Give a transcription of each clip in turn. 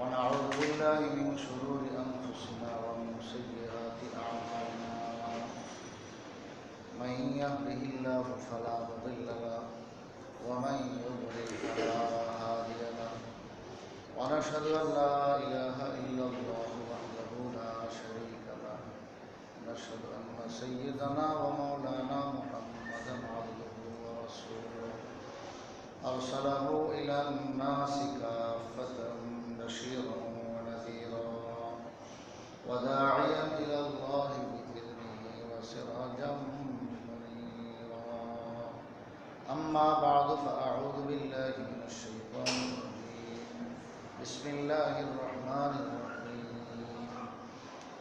ونعوذ بالله من شرور أنفسنا ومن سيئات أعمالنا من يهده الله فلا مضل له ومن يضلل فلا هادي له ونشهد أن لا إله إلا الله وحده لا شريك له نشهد أن سيدنا ومولانا محمدا عبده ورسوله أرسله إلى الناس كافة بشيرا ونذيرا وداعيا إلى الله بإذنه وسراجا منيرا أما بعد فأعوذ بالله من الشيطان الرجيم بسم الله الرحمن الرحيم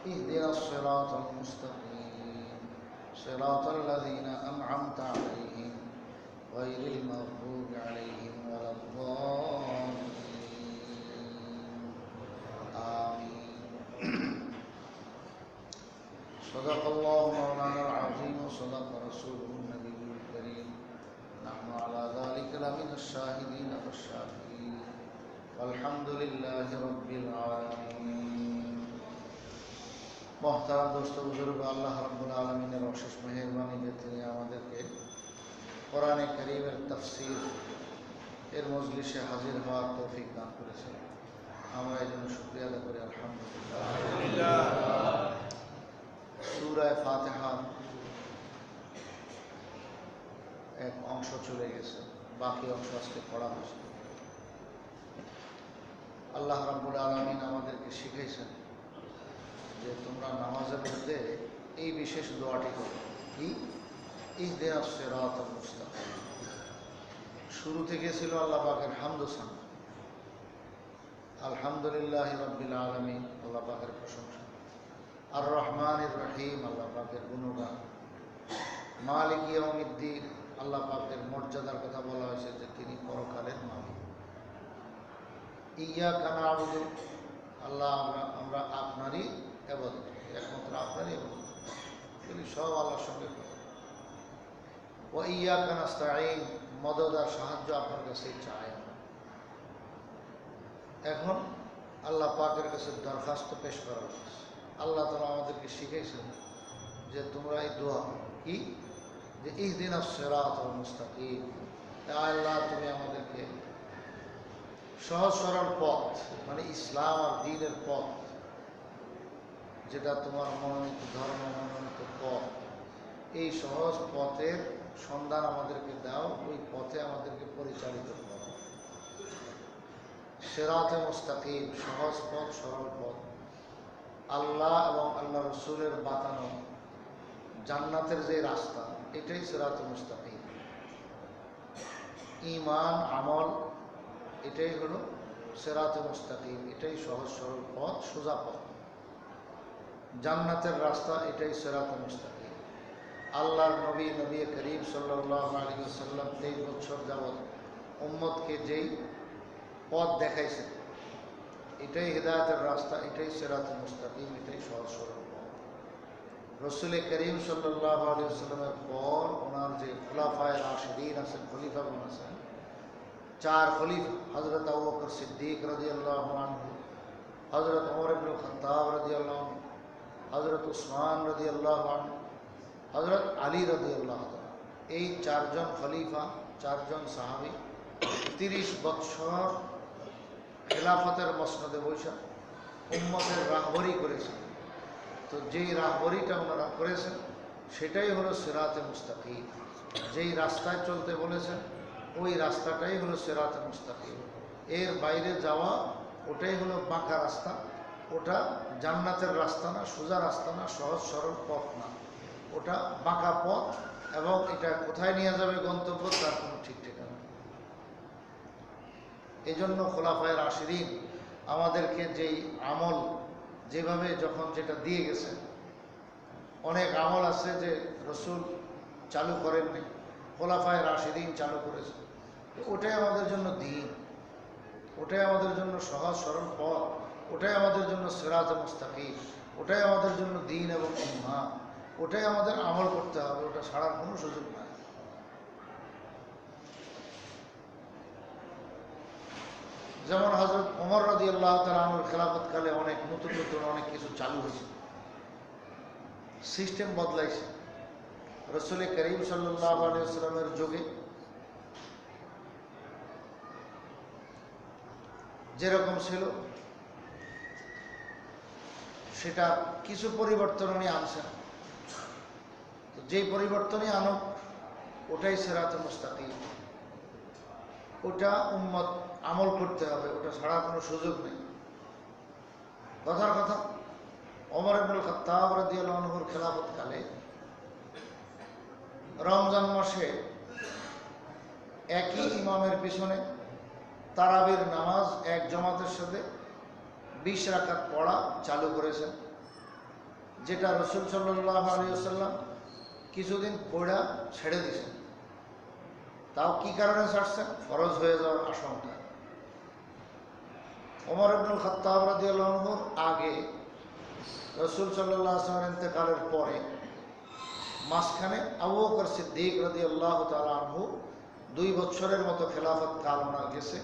اهدنا الصراط المستقيم صراط الذين أنعمت عليهم غير المغضوب عليهم ولا الضالين آمين صدق الله مولانا العظيم وصدق رسوله النبي الكريم نحن على ذلك لمن الشاهدين والشاكرين والحمد لله رب العالمين محترم دوست बुजुर्ग আল্লাহ রাব্বুল আলামিনের অশেষ মেহেরবানি যে তিনি আমাদেরকে কোরআনে কারীমের তাফসীর এর মজলিসে হাজির হওয়ার তৌফিক দান করেছেন। আমরা এই জন্য শুকরিয়া আদায় করি আলহামদুলিল্লাহ। সূরা ফাতিহা এক অংশ চলে গেছে, বাকি অংশ আজকে পড়া হয়েছে। আল্লাহ রাব্বুল আলামিন আমাদেরকে শিখাইছেন যে তোমরা নামাজের মধ্যে এই বিশেষ দোয়াটি করো, কি ইহদিনাস সিরাতাল মুস্তাকিম। শুরু থেকে ছিল আল্লাহ পাকের হামদ ও সানা, আলহামদুলিল্লাহি রাব্বিল আলামিন, আল্লাহ পাকের প্রশংসা। আর রহমানির রহিম, আল্লাহ পাকের গুণগান। মালিক ইয়াউমিদ্দিন, আল্লাহ পাকের মর্যাদার কথা বলা হয়েছে যে তিনি পরকালের মালিক। ইয়াকা না'বুদু, আল্লাহ আমরা আপনারই ইবাদত, একমাত্র আপনারই ইবাদত করি, সব আল্লাহর সঙ্গে করি। ওয়া ইয়াকা নাস্তাঈন, মদদ আর সাহায্য আপনার কাছেই চাই। এখন আল্লাহ পাকের কাছে দরখাস্ত পেশ করা হয়েছে। আল্লাহ তাআলা আমাদেরকে শিখাইছেন যে তোমরা এই দোয়া কি, যে ইহদিনাস সিরাতাল মুস্তাকিম, আল্লাহ তুমি আমাদেরকে সহজ সরল পথ, মানে ইসলাম আর দ্বীনের পথ, যেটা তোমার মনোনীত ধর্ম, মনোনীত পথ, এই সহজ পথের সন্ধান আমাদেরকে দাও, ওই পথে আমাদেরকে পরিচালিত করো। সিরাতে মুস্তাকিম, সহজ পথ, সরল পথ। আল্লাহ এবং আল্লাহ রসুলের বাতানো জান্নাতের যে রাস্তা, এটাই সিরাতে মুস্তাকিম। ঈমান আমল, এটাই হলো সিরাতে মুস্তাকিম, এটাই সহজ সরল পথ, সোজা পথ। জান্নাতের রাস্তা, এটাই সিরাতে মুস্তাকিম। আল্লাহর নবী নবী করিম সাল্লাল্লাহু আলাইহি ওয়াসাল্লাম 23 বছর যাবৎ উম্মতকে যেই পথ দেখাইছেন, এটাই হিদায়াতের রাস্তা, এটাই সিরাতুল মুস্তাকিম, এটাই সহজ সরল পথ। রাসূল করিম সাল্লাল্লাহু আলাইহি ওয়াসাল্লামের পর ওনার যে খুলাফায়ে রাশিদিন আছেন, খলিফাগণ আছেন, 4 খলিফা, হযরত আবু বকর সিদ্দিক রাদিয়াল্লাহু আনহু, হযরত ওমর ইবনে খাত্তাব রাদিয়াল্লাহু আনহু, হযরত উসমান রাদিয়াল্লাহু আনহু, হযরত আলী রাদিয়াল্লাহু তাআলা, এই 4 জন খলিফা, 4 জন সাহাবী 30 বছর খেলাফতের মসনদে বসে উম্মতের রাহবরি করেছেন। তো যেই রাহবরিটা ওনারা করেছেন সেটাই হলো সিরাতে মুস্তাকিম। যেই রাস্তায় চলতে বলেছেন ওই রাস্তাটাই হলো সিরাতে মুস্তাকিম। এর বাইরে যাওয়া ওটাই হলো বাঁকা রাস্তা, ওটা জান্নাতের রাস্তা না, সোজা রাস্তা না, সহজ সরল পথ না, ওটা বাঁকা পথ। এবং এটা কোথায় নিয়ে যাবে গন্তব্য, তার কোনো ঠিক ঠিকানা নেই। এই জন্য খোলাফায়ে রাশিদিন আমাদেরকে যেই আমল, যেভাবে যখন যেটা দিয়ে গেছে, অনেক আমল আছে যে রসুল চালু করেননি, খোলাফায়ে রাশিদিন চালু করেছে। ওটাই আমাদের জন্য দ্বীন, ওটাই আমাদের জন্য সহজ সরল পথ, ওটাই আমাদের জন্য সিরাতে মুস্তাকিম, ওটাই আমাদের জন্য দ্বীন এবং ঈমান। ওটাই আমাদের আমল করতে হবে, ওটা ছাড়ার কোনো সুযোগ নাই। যেমন হযরত ওমর রাদিয়াল্লাহু তাআলা আনহুর খেলাফতকালে অনেক নতুন নতুন অনেক কিছু চালু হয়েছে, সিস্টেম বদলাইছে। রাসূল করিম সাল্লাল্লাহু আলাইহি ওয়াসাল্লামের যুগে যেরকম ছিল সেটা কিছু পরিবর্তন উনি আনছেন। তো যেই পরিবর্তনই আনুক ওটাই সিরাতে মুস্তাকিম, ওটা উম্মত আমল করতে হবে, ওটা ছাড়া কোনো সুযোগ নেই। কথার কথা, ওমর ইবনুল খাত্তাব রাদিয়াল্লাহু আনহুর খেলাফতকালে রমজান মাসে একই ইমামের পিছনে তারাবির নামাজ এক জামাতের সাথে 20 রাকাত পড়া চালু করেছেন, যেটা রাসূল সাল্লাল্লাহু আলাইহি ওয়াসাল্লাম কিছুদিন পড়া ছেড়ে দিয়েছেন। তাও কি কারণে ছাড়ছেন? ফরজ হয়ে যাওয়ার আশঙ্কা। ওমর ইবনুল খাত্তাব রাদিয়াল্লাহু আনহুর আগে রাসূল সাল্লাল্লাহু আলাইহি ওয়াসাল্লামের ইন্তেকালের পরে মাঝখানে আবু বকর সিদ্দিক রাদিয়াল্লাহু তাআলা আনহু 2 বছরের মতো খেলাফত কাল ওনার গেছে,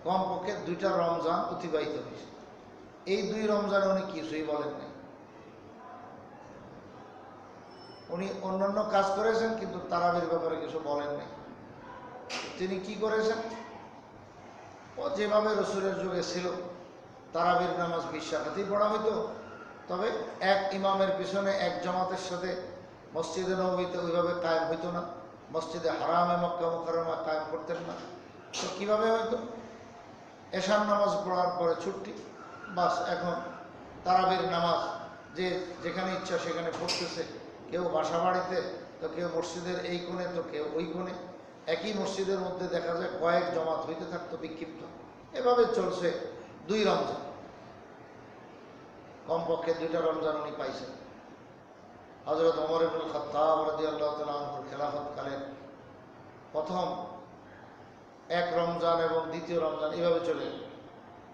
কমপক্ষে 2টা রমজান অতিবাহিত হয়েছে। এই 2 রমজানে উনি কিছুই বলেন নাই। উনি অন্যান্য কাজ করেছেন কিন্তু তারাবির ব্যাপারে কিছু বলেন নাই। তিনি কি করেছেন? ও যেভাবে রাসূলের যুগে ছিল তারাবির নামাজ 20 রাকাতই পড়া হইতো, তবে এক ইমামের পিছনে এক জামাতের সাথে মসজিদে নববীতে ওইভাবে কায়েম হইতো না, মসজিদে হারামে মক্কা মুকাররমা কায়েম করতেন না। তো কীভাবে হইতো? এশার নামাজ পড়ার পরে ছুটি, বাস এখন তারাবির নামাজ যে যেখানে ইচ্ছা সেখানে পড়তেছে, কেউ বাসা বাড়িতে, তো কেউ মসজিদের এই কোণে, তো কেউ ওই কোণে। একই মসজিদের মধ্যে দেখা যায় কয়েক জমাত হইতে থাকতো বিক্ষিপ্ত। এভাবে চলছে 2 রমজান, কমপক্ষে 2টা রমজান উনি পাইছেন। হযরত ওমর ইবনুল খাত্তাব রাদিয়াল্লাহু তাআলা আনহুর খেলাফতকালের প্রথম এক রমজান এবং দ্বিতীয় রমজান এভাবে চলে।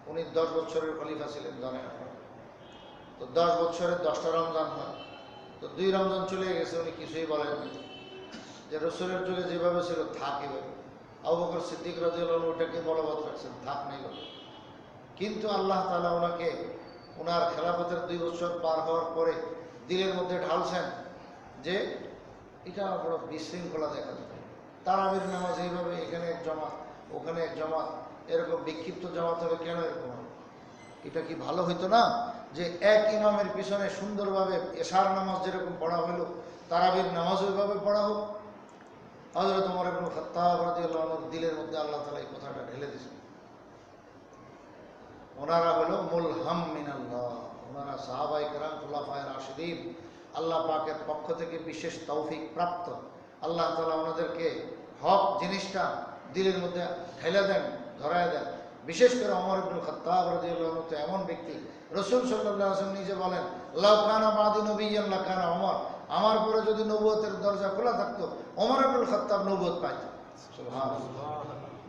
উনি 10 বছরের খলিফা ছিলেন, জানেন আপনারা। তো 10 বছরে 10টা রমজান হয়, তো 2 রমজান চলে গেছে, উনি কিছুই বলেননি। যে রাসূলের যুগে যেভাবে ছিল থাক এভাবে। আবু বকর সিদ্দিক রাদিয়াল্লাহু আনহু ওটাকে বলবৎ রাখছেন, থাক নাই বলে। কিন্তু আল্লাহ তাআলা ওনাকে ওনার খেলাফতের 2 বছর পার হওয়ার পরে দিলের মধ্যে ঢালছেন যে এটা বড় বিশৃঙ্খলা দেখা যায়। তারাবির নামাজ এইভাবে এখানে এক জমাত ওখানে এক জমাত, এরকম বিক্ষিপ্ত জমাত হবে কেন? এরকম এটা কি ভালো হইতো না যে এক ইমামের পিছনে সুন্দরভাবে এশার নামাজ যেরকম পড়া হলো তারাবির নামাজ ওইভাবে পড়া হোক? হযরত ওমর ইবনুল খাত্তাব রাদিয়াল্লাহু আনহুর দিলের মধ্যে আল্লাহ তাআলা এই কথাটা ঢেলে দিয়েছেন। ওনারা হলো মুলহাম মিনাল্লাহ, ওনারা সাহাবায়ে কেরাম খুলাফায়ে রাশিদিন, আল্লাহ পাকের পক্ষ থেকে বিশেষ তৌফিক প্রাপ্ত। আল্লাহ তাআলা ওনাদেরকে হক জিনিসটা দিলের মধ্যে ঢেলে দেন, ধরায় দেন। বিশেষ করে ওমর ইবনুল খাত্তাব রাদিয়াল্লাহু আনহু তো এমন ব্যক্তি, রাসূল সাল্লাল্লাহু আলাইহি ওয়াসাল্লাম নিজে বলেন, লাউ কানা বাদি নবিয়্যান লাকানা ওমর, আমার পরে যদি নবুয়তের দরজা খোলা থাকতো ওমর ইবনুল খাত্তাব নবুয়ত পাইতেন। সুবহানাল্লাহ।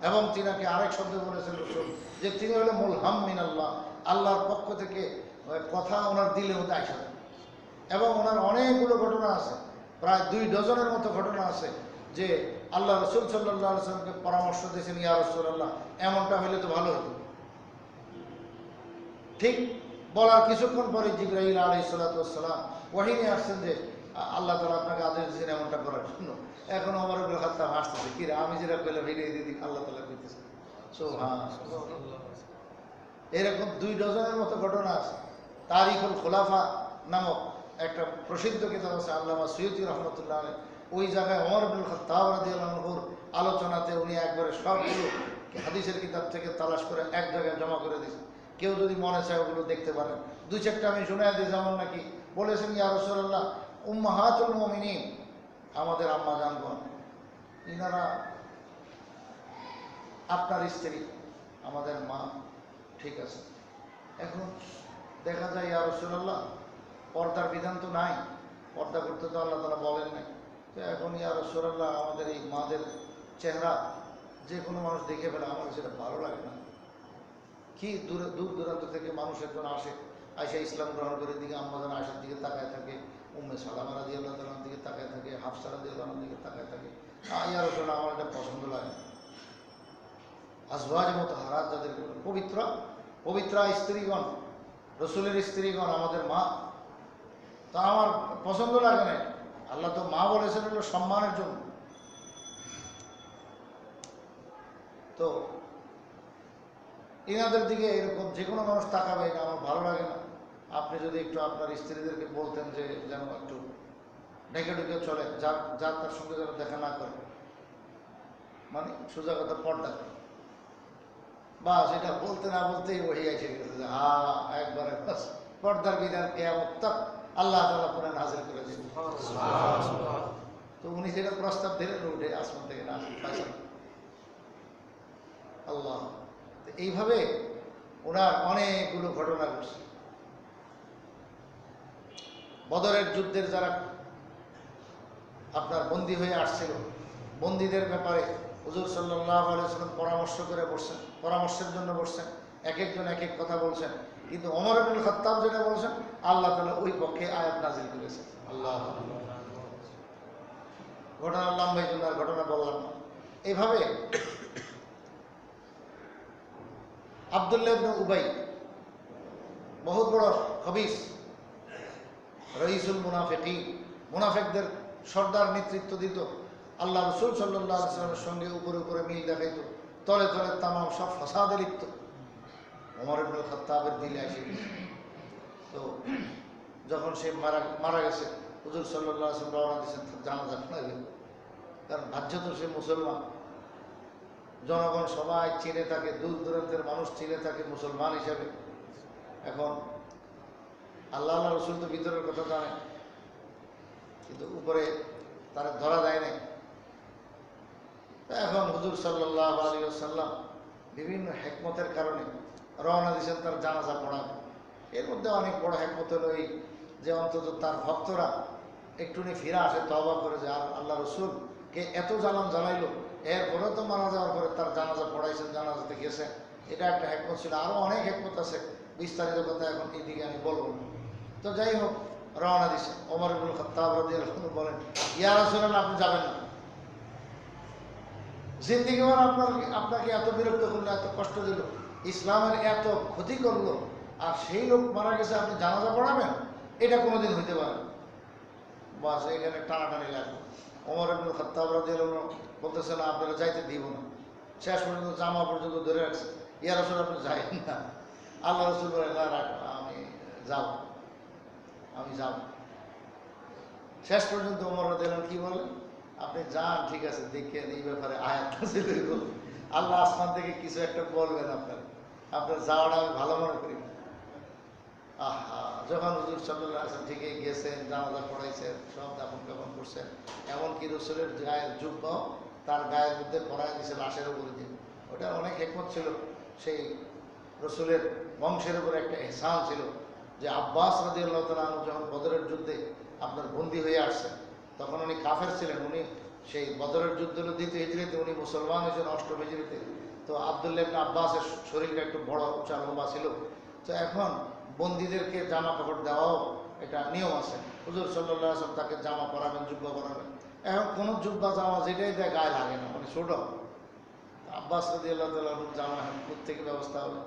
এবং তিনাকে আরেক শব্দ বলেছেন রাসূল যে তিনি হলেন মুলহাম মিনাল্লাহ, আল্লাহর পক্ষ থেকে কথা ওনার দিলের মধ্যে আইসা দেন। এবং ওনার অনেকগুলো ঘটনা আছে, প্রায় 2 ডজনের মতো ঘটনা আছে যে আল্লাহ রাসূল সাল্লাল্লাহু আলাইহি ওয়াসাল্লামকে পরামর্শ দিয়েছেন, ইয়া রাসূলুল্লাহ এমনটা হইলে তো ভালো হতো। ঠিক বলার কিছুক্ষণ পরে জিবরাইল আলাইহিস সালাতু ওয়াস সালাম ওহী নিয়ে আসছেন যে আল্লাহ তাআলা আপনাকে আদেশ দিয়েছেন এমনটা করার জন্য। এখন ওমর ইবনুল খাত্তাব হাসতেছে, কি রে আমি যেটা কইলাম এটাই দিদি আল্লাহ তাআলা কইতেছে। সুবহানাল্লাহ। এরকম 2 ডজনের মতো ঘটনা আছে। তারিখুল খুলাফা নামক একটা প্রসিদ্ধ কিতাব আছে আল্লামা সুয়ুতী রাহমাতুল্লাহ আলাইহি, ওই জায়গায় ওমর ইবনুল খাত্তাব রাদিয়াল্লাহু আনহুর আলোচনাতে উনি একবারে সবগুলো হাদিসের কিতাব থেকে তালাশ করে এক জায়গায় জমা করে দিয়েছেন। কেউ যদি মনে চায় ওগুলো দেখতে পারেন। 2-4টা আমি শুনাই দিই। যেমন নাকি বলেছেন, ইয়া রাসূলুল্লাহ উম্মাহাতুল মুমিনিন, আমাদের আম্মা জানগণ, ইনারা আপনার স্ত্রী, আমাদের মা, ঠিক আছে। এখন দেখা যায় ইয়া রাসূলুল্লাহ পর্দার বিধান তো নাই, পর্দা করতে তো আল্লাহ তাআলা বলেন নাই। তো এখন ইয়া রাসূলুল্লাহ আমাদের এই মাদের চেহারা যে কোনো মানুষ দেখে ফেলে, আমার সেটা ভালো লাগে না। কি দূর দূরান্ত থেকে মানুষের জন্য আসে, আয়েশা ইসলাম গ্রহণ করে দিকে আম্মাজান আয়েশার দিকে তাকায় থাকে, উম্মে সালামা রাদিয়াল্লাহু তাআলার দিকে তাকায় থাকে, হাফসা রাদিয়াল্লাহু আনহার দিকে তাকায় থাকে। ইয়া রাসূলুল্লাহ আমার এটা পছন্দ লাগে। আজওয়াজ মুতাহহারাত যাদের পবিত্র পবিত্রা স্ত্রীগণ, রসুলের স্ত্রীগণ আমাদের মা। তো আমার পছন্দ লাগে না। আল্লাহ তো মা বলেছেন হলো সম্মানের জন্য। তো এনাদের দিকে এরকম যে কোনো মানুষ তাকাবে, এটা আমার ভালো লাগে না। আপনি যদি একটু আপনার স্ত্রীদেরকে বলতেন যে যেন একটু ঢেকে ঢুকে চলে, যার যার তার সঙ্গে যেন দেখা না করে, মানে সোজা কথা পর্দা করে, বা সেটা বলতে না বলতেই ওই এসে গেছে যে একবারে পর্দার বিধান কিয়ামত তক আল্লাহ তাআলা কোরআন নাযিল করে দিয়েছেন। তো উনি সেটা প্রস্তাব দিলেন, উঠে আসমান থেকে না আসেন আল্লাহ। এইভাবে ওনার অনেকগুলো ঘটনা ঘটছে। বদরের যুদ্ধের যারা আপনার বন্দী হয়ে আসছিল, বন্দীদের ব্যাপারে হুজুর সাল্লাল্লাহু আলাইহি ওয়াসাল্লাম পরামর্শের জন্য বসছেন। এক একজন এক এক কথা বলছেন, কিন্তু ওমর ইবনুল খাত্তাব যেটা বলছেন আল্লাহ তাআলা ওই পক্ষে আয়াত নাযিল করেছেন। আল্লাহ ঘটনা লম্বা, এই জন্য আর ঘটনা বললাম না। এইভাবে আব্দুল্লাহ ইবনে উবাই বহুত বড় খবিস, রইসুল মুনাফিকিন, মুনাফিকদের সর্দার নেতৃত্ব দিত। আল্লাহ রাসূল সাল্লাল্লাহু আলাইহি ওয়াসাল্লামের সঙ্গে উপরে উপরে মিল দেখাইত, তলে তলে তামাম সব ফাসাদে লিপ্ত। ওমর ইবনুল খাত্তাবের দিলে এসে গেছে। তো যখন সে মারা গেছে, হুজুর সাল্লাল্লাহু আলাইহি ওয়াসাল্লাম রওনা দিয়েছেন জানাজা পড়াবে, কারণ ভাজ্য তো সে মুসলমান। জনগণ সবাই চিনে থাকে, দূর দূরান্তের মানুষ চিনে থাকে মুসলমান হিসাবে। এখন আল্লাহ রসুল তো ভিতরের কথা জানে, কিন্তু উপরে তারা ধরা যায় নাই। এখন হুজুর সাল্লাল্লাহু আলাইহি ওয়াসাল্লাম বিভিন্ন হিকমতের কারণে রওনা দিয়েছেন তার জানাজা পড়াবে। এর মধ্যে অনেক বড় হিকমত হলো এই যে অন্তত তার ভক্তরা একটুখানি ফিরে আসে, তওবা করে, যে আর আল্লাহ রসুলকে এত জ্বালান জ্বালাইলো, এরপরে তো মারা যাওয়ার পরে তার জানাজা পড়াইছেন, জানাজাতে গেছেন। এটা একটা হিকমত ছিল। আরও অনেক হিকমত আছে, বিস্তারিত কথা এখন এইদিকে আমি বলবো না। তো যাই হোক, রওনা দিছে। ওমর ইবনুল খাত্তাব রাদিয়াল্লাহু আনহু বলেন, ইয়া রাসূলুল্লাহ, আপনি যাবেন না। জিন্দেগিভর আপনাকে এত বিরক্ত করলো, এত কষ্ট দিল, ইসলামের এত ক্ষতি করলো, আর সেই লোক মারা গেছে, আপনি জানাজা পড়াবেন? এটা কোনোদিন হইতে পারে না। বাস এখানে টানাটানি লাগবে। ওমর ইবনুল খাত্তাব রাদিয়াল্লাহু আনহু বলতেছে, না, আপনারা যাইতে দিব না। শেষ পর্যন্ত জামা পর্যন্ত ধরে রাখছে। ইয়া রাসূল, আপনি যাইেন না। আল্লাহ রাসূল বলেন, না, আমি যাব, আমি যাব। শেষ পর্যন্ত ওমর রাদিয়াল্লাহু আনহু কি বলেন, আপনি যান, ঠিক আছে, দেখেন এই ব্যাপারে আয়াত নাযিল হইল, আল্লাহ আসমান থেকে কিছু একটা বলবেন আপনার যাওয়াটা আমি ভালো মনে করি না। যখন হুজুর সাল্লাল্লাহু আলাইহি ওয়াসাল্লাম ঠিকই গেছেন, জানাজা পড়াইছেন, সব দাফন কাফন করছেন, এমনকি রসুলের গায়ের জুব্বাও তার গায়ের মধ্যে পরাই দিয়েছে লাশের উপরে দিয়ে। ওটা অনেক হিকমত ছিল। সেই রসুলের বংশের উপরে একটা ইহসান ছিল যে আব্বাস রাদিয়াল্লাহু তাআলা আনহু যখন বদরের যুদ্ধে আপনার বন্দী হয়ে আসছেন, তখন উনি কাফের ছিলেন। উনি সেই বদরের যুদ্ধ হলো 2য় হিজরিতে, উনি মুসলমান হয়েছেন 8ম হিজরিতে। তো আব্দুল্লাহ ইবনে আব্বাসের শরীরটা একটু বড়, উঁচা, লম্বা ছিল। তো এখন বন্দীদেরকে জামা কাপড় দেওয়াও এটা নিয়ম আছে। হুজুর সাল্লাল্লাহু আলাইহি ওয়াসাল্লাম তাকে জামা পরাবেন, জুব্বা পরাবেন। এখন কোনো জুব্বা জামা যেটাই দেয় গায়ে লাগে না, মানে ছোট। আব্বাস রাদিয়াল্লাহু তাআলা আনহু জামা থেকে ব্যবস্থা হবে।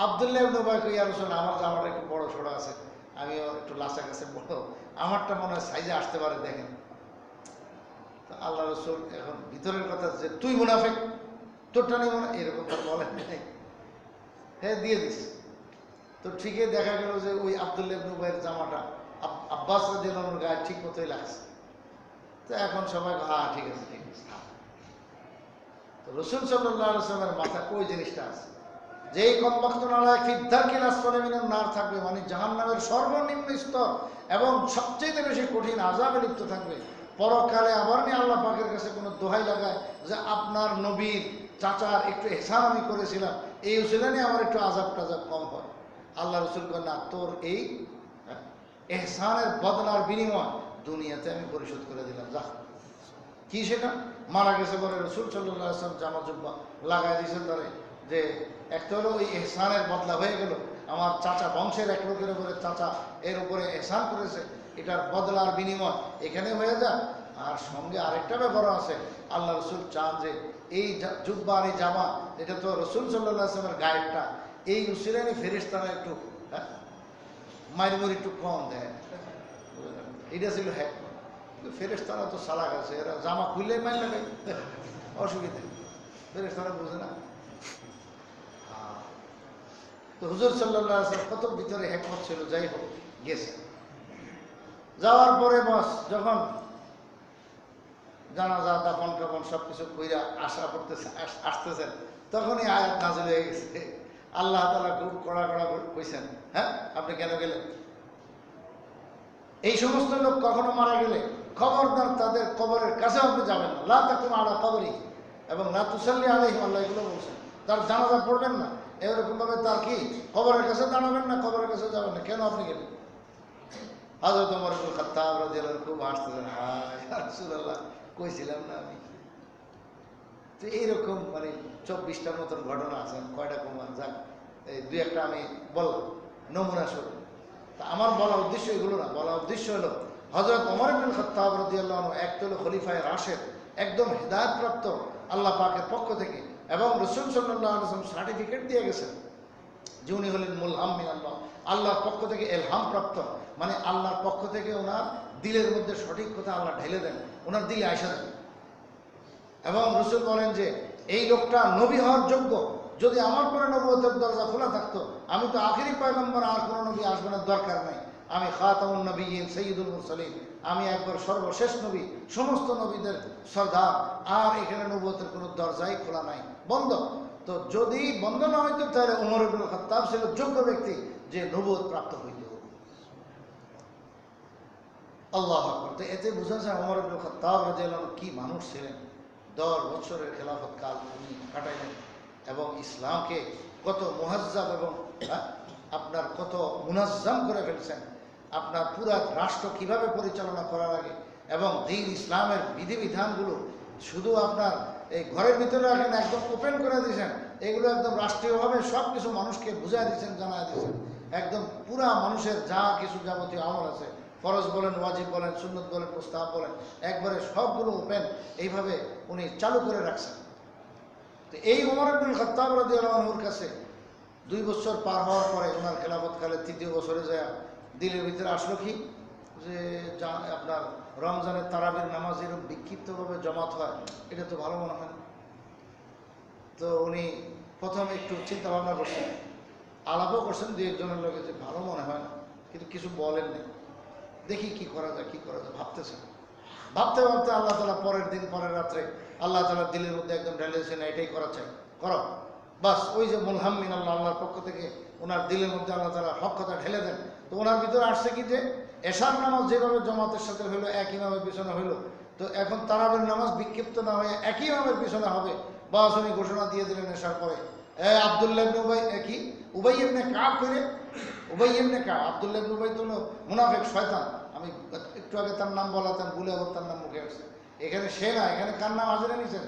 আব্দুল্লাহ ইবনে উবাই কই, ইয়া রাসূল, আমার জামাটা একটু বড় ছোট আছে, আমিও একটু লাচা কাছে বড়, আমারটা মনে হয় সাইজে আসতে পারে, দেখেন। তো আল্লাহ রসুল এখন ভিতরের কথা যে তুই মুনাফিক, তোরটা নেই মনে, এরকম কথা বলেন নাই। হ্যাঁ, দিয়ে দিস। তো ঠিকই দেখা গেল যে ওই আব্দুল্লাহ ইবনে উবাইয়ের জামাটা আব্বাস রাদিয়াল্লাহু আনহুর গায়ে ঠিক মতোই লাগছে। তো এখন সবাই, হ্যাঁ, ঠিক আছে, ঠিক আছে। তো রাসূল সাল্লাল্লাহু আলাইহি ওয়াসাল্লামের মাথায় ওই জিনিসটা আছে যে এই কমবক্তনালায় ফিদ্দারকিল আসফালি মিনান নার থাকবে, মানে জাহান্নামের সর্বনিম্ন স্তর এবং সবচেয়ে বেশি কঠিন আযাবে লিপ্ত থাকবে। পরকালে আবার নিয়ে আল্লাহ পাকের কাছে কোনো দোহাই লাগায় যে আপনার নবীর চাচার একটু ইহসান আমি করেছিলাম, এই উসিলা নিয়ে আমার একটু আযাব টাযাব কম হয়। আল্লাহ রাসূল করেন, না, তোর এই ইহসানের বদলার বিনিময় দুনিয়াতে আমি পরিশোধ করে দিলাম, যা। কি সেটা? মারা গেছে পরে রাসূল সাল্লাল্লাহু আলাইহি ওয়াসাল্লাম জামা জুব্বা লাগাই দিয়েছেন তারে, যে একটা হলো ওই ইহসানের বদলা হয়ে গেল, আমার চাচা বংশের এক লোকের উপরে চাচা এর উপরে ইহসান করেছে, এটার বদলার বিনিময় এখানে হয়ে যায়। আর সঙ্গে আরেকটা ব্যাপার আছে, আল্লাহ রাসূল চান যে এই জুব্বা আর এই জামা, এটা তো রসুল সাল্লাল্লাহু আলাইহি ওয়াসাল্লামের গায়েরটা, এই উসিলানি ফেরেশতারা একটু মাইরমুর একটু কম দেয়, এটা ছিল হ্যাঁ। ফেরেশতারা তো সালাক আছে, এরা জামা খুললেই মাইর লাগাই, অসুবিধা, ফেরেশতারা বুঝে না। তো হুজুর সাল্লাল্লাহু আলাইহি ওয়াসাল্লাম কত ভিতরে হিকমত ছিল, যাই হোক গেছে। যাওয়ার পরে বাস যখন জানাজা দাফন কাফন সবকিছু কইরা আশা করতেছে আসতেছেন, তখনই আয়াত নাযিল হয়ে গেছে। আল্লাহ তাআলা খুব কড়া কড়া কইছেন, হ্যাঁ আপনি কেন গেলেন? এই সমস্ত লোক কখনো মারা গেলে খবরদার তাদের কবরের কাছে আপনি যাবেন না, লা তাকুম আলা কবরি এবং লা তুসাল্লি আলাইহিম, আল্লাহ এগুলো বলছেন। তার জানাজা পড়বেন না, এরকম ভাবে তার কি কবরের কাছে দাঁড়াবেন না, কবরের কাছে যাবেন না। কেন আপনি গেলেন? হযরত ওমর ইবনে খাত্তাব রাদিয়াল্লাহু আনহু খুব হাসতেছেন, হায় ইয়া রাসূলুল্লাহ, কইছিলাম না আমি। তো এইরকম মানে 24টার মতন ঘটনা আছে, কয়টা কমান যাক এই দুই একটা আমি বললাম নমুনা স্বরূপ। তা আমার বলা উদ্দেশ্য এগুলো না, বলা উদ্দেশ্য হলো হযরত ওমর ইবনে খাত্তাব রাদিয়াল্লাহু আনহু একদল খলিফায়ে রাশেদ, একদম হেদায়েতপ্রাপ্ত আল্লাহ পাকের পক্ষ থেকে, এবং রাসূল সাল্লাল্লাহু আলাইহি ওয়াসাল্লাম সার্টিফিকেট দিয়ে গেছেন যে উনি হলেন মুলহাম মিন আল্লাহ, আল্লাহর পক্ষ থেকে এলহাম প্রাপ্ত, মানে আল্লাহর পক্ষ থেকে ওনার দিলের মধ্যে সঠিক কথা আল্লাহ ঢেলে দেন, ওনার দিলে আয়সা দেন। এবং রাসূল বলেন যে এই লোকটা নবী হওয়ার যোগ্য, যদি আমার পরে নবুয়তের দরজা খোলা থাকতো, আমি তো আখেরি পয়গম্বর, আর কোনো নবী আসবে না, দরকার নাই, আমি খাতামুন নবিয়্যিন সাইয়্যিদুল মুরসালিন, আমি একবার সর্বশেষ নবী, সমস্ত নবীদের সর্দার, আর এখানে নবুয়তের কোনো দরজাই খোলা নাই, বন্ধ। তো যদি বন্ধ না হইতো তাহলে ওমর ইবনে খাত্তাব ছিল যোগ্য ব্যক্তি যে নবুয়ত প্রাপ্ত হইত। আল্লাহু আকবার। তো এতে বোঝা যায় ওমর ইবনে খাত্তাব রাদিয়াল্লাহু আনহু কি মানুষ ছিলেন। 10 বছরের খেলাফত কাল উনি কাটাইলেন এবং ইসলামকে কত মুহাজ্জাব এবং আপনার কত মুনাজ্জাম করে ফেলছেন। আপনার পুরা রাষ্ট্র কিভাবে পরিচালনা করা লাগে এবং দ্বীন ইসলামের বিধিবিধানগুলো শুধু আপনার এই ঘরের ভিতরে রাখেন, একদম ওপেন করে দিয়েছেন, এগুলো একদম রাষ্ট্রীয়ভাবে সব কিছু মানুষকে বুঝাই দিয়েছেন, জানাই দিয়েছেন। একদম পুরা মানুষের যা কিছু যাবতীয় আমল আছে, ফরজ বলেন, ওয়াজিব বলেন, সুন্নত বলেন, মুস্তাহাব বলেন, একবারে সবগুলো ওপেন এইভাবে উনি চালু করে রাখছেন। তো এই ওমর ইবনে খাত্তাব রাদিয়াল্লাহু আনহুর কাছে 2 বছর পার হওয়ার পরে ওনার খেলাফতকালে 3য় বছরে যায় দিলের ভিতরে আসলো কি যে আপনার রমজানের তারাবির নামাজ এরকম বিক্ষিপ্তভাবে জমাত হয়, এটা তো ভালো মনে হয় না। তো উনি প্রথমে একটু চিন্তা ভাবনা করছেন, আলাপও করছেন 2-1 লোকে যে ভালো মনে হয় না, কিন্তু কিছু বলেন নাই। দেখি কি করা যায়, কি করা যায় ভাবতেছেন। ভাবতে ভাবতে আল্লাহ তাআলা পরের দিন পরের রাত্রে আল্লাহ তাআলা দিলের মধ্যে একদম ঢেলে দিয়েছেন, এটাই করা চাই, করো। বাস ওই যে মুলহাম মিন আল্লাহ, আল্লাহর পক্ষ থেকে ওনার দিলের মধ্যে আল্লাহ তাআলা হক কথা ঢেলে দেন। তো ওনার ভিতরে আসছে কি যে এশার নামাজ যেভাবে জামাতের সাথে হইলো, এক ইমামের পিছনে হইলো, তো এখন তারাবির নামাজ বিক্ষিপ্ত না হয়ে একই ইমামের পিছনে হবে। বাস উনি ঘোষণা দিয়ে দিলেন এশার পরে, আব্দুল্লাহ ইবনে উবাই, কি উবাই ইবনে কাব করে, উবাই ইবনে কাব, আব্দুল্লাহ ইবনে উবাই তো মুনাফিক শয়তান, আমি একটু আগে তার নাম বলাতাম, ভুলে আবার তার নাম মুখে আসছে। এখানে সে না, এখানে কার নাম হাজিরা নিছেন?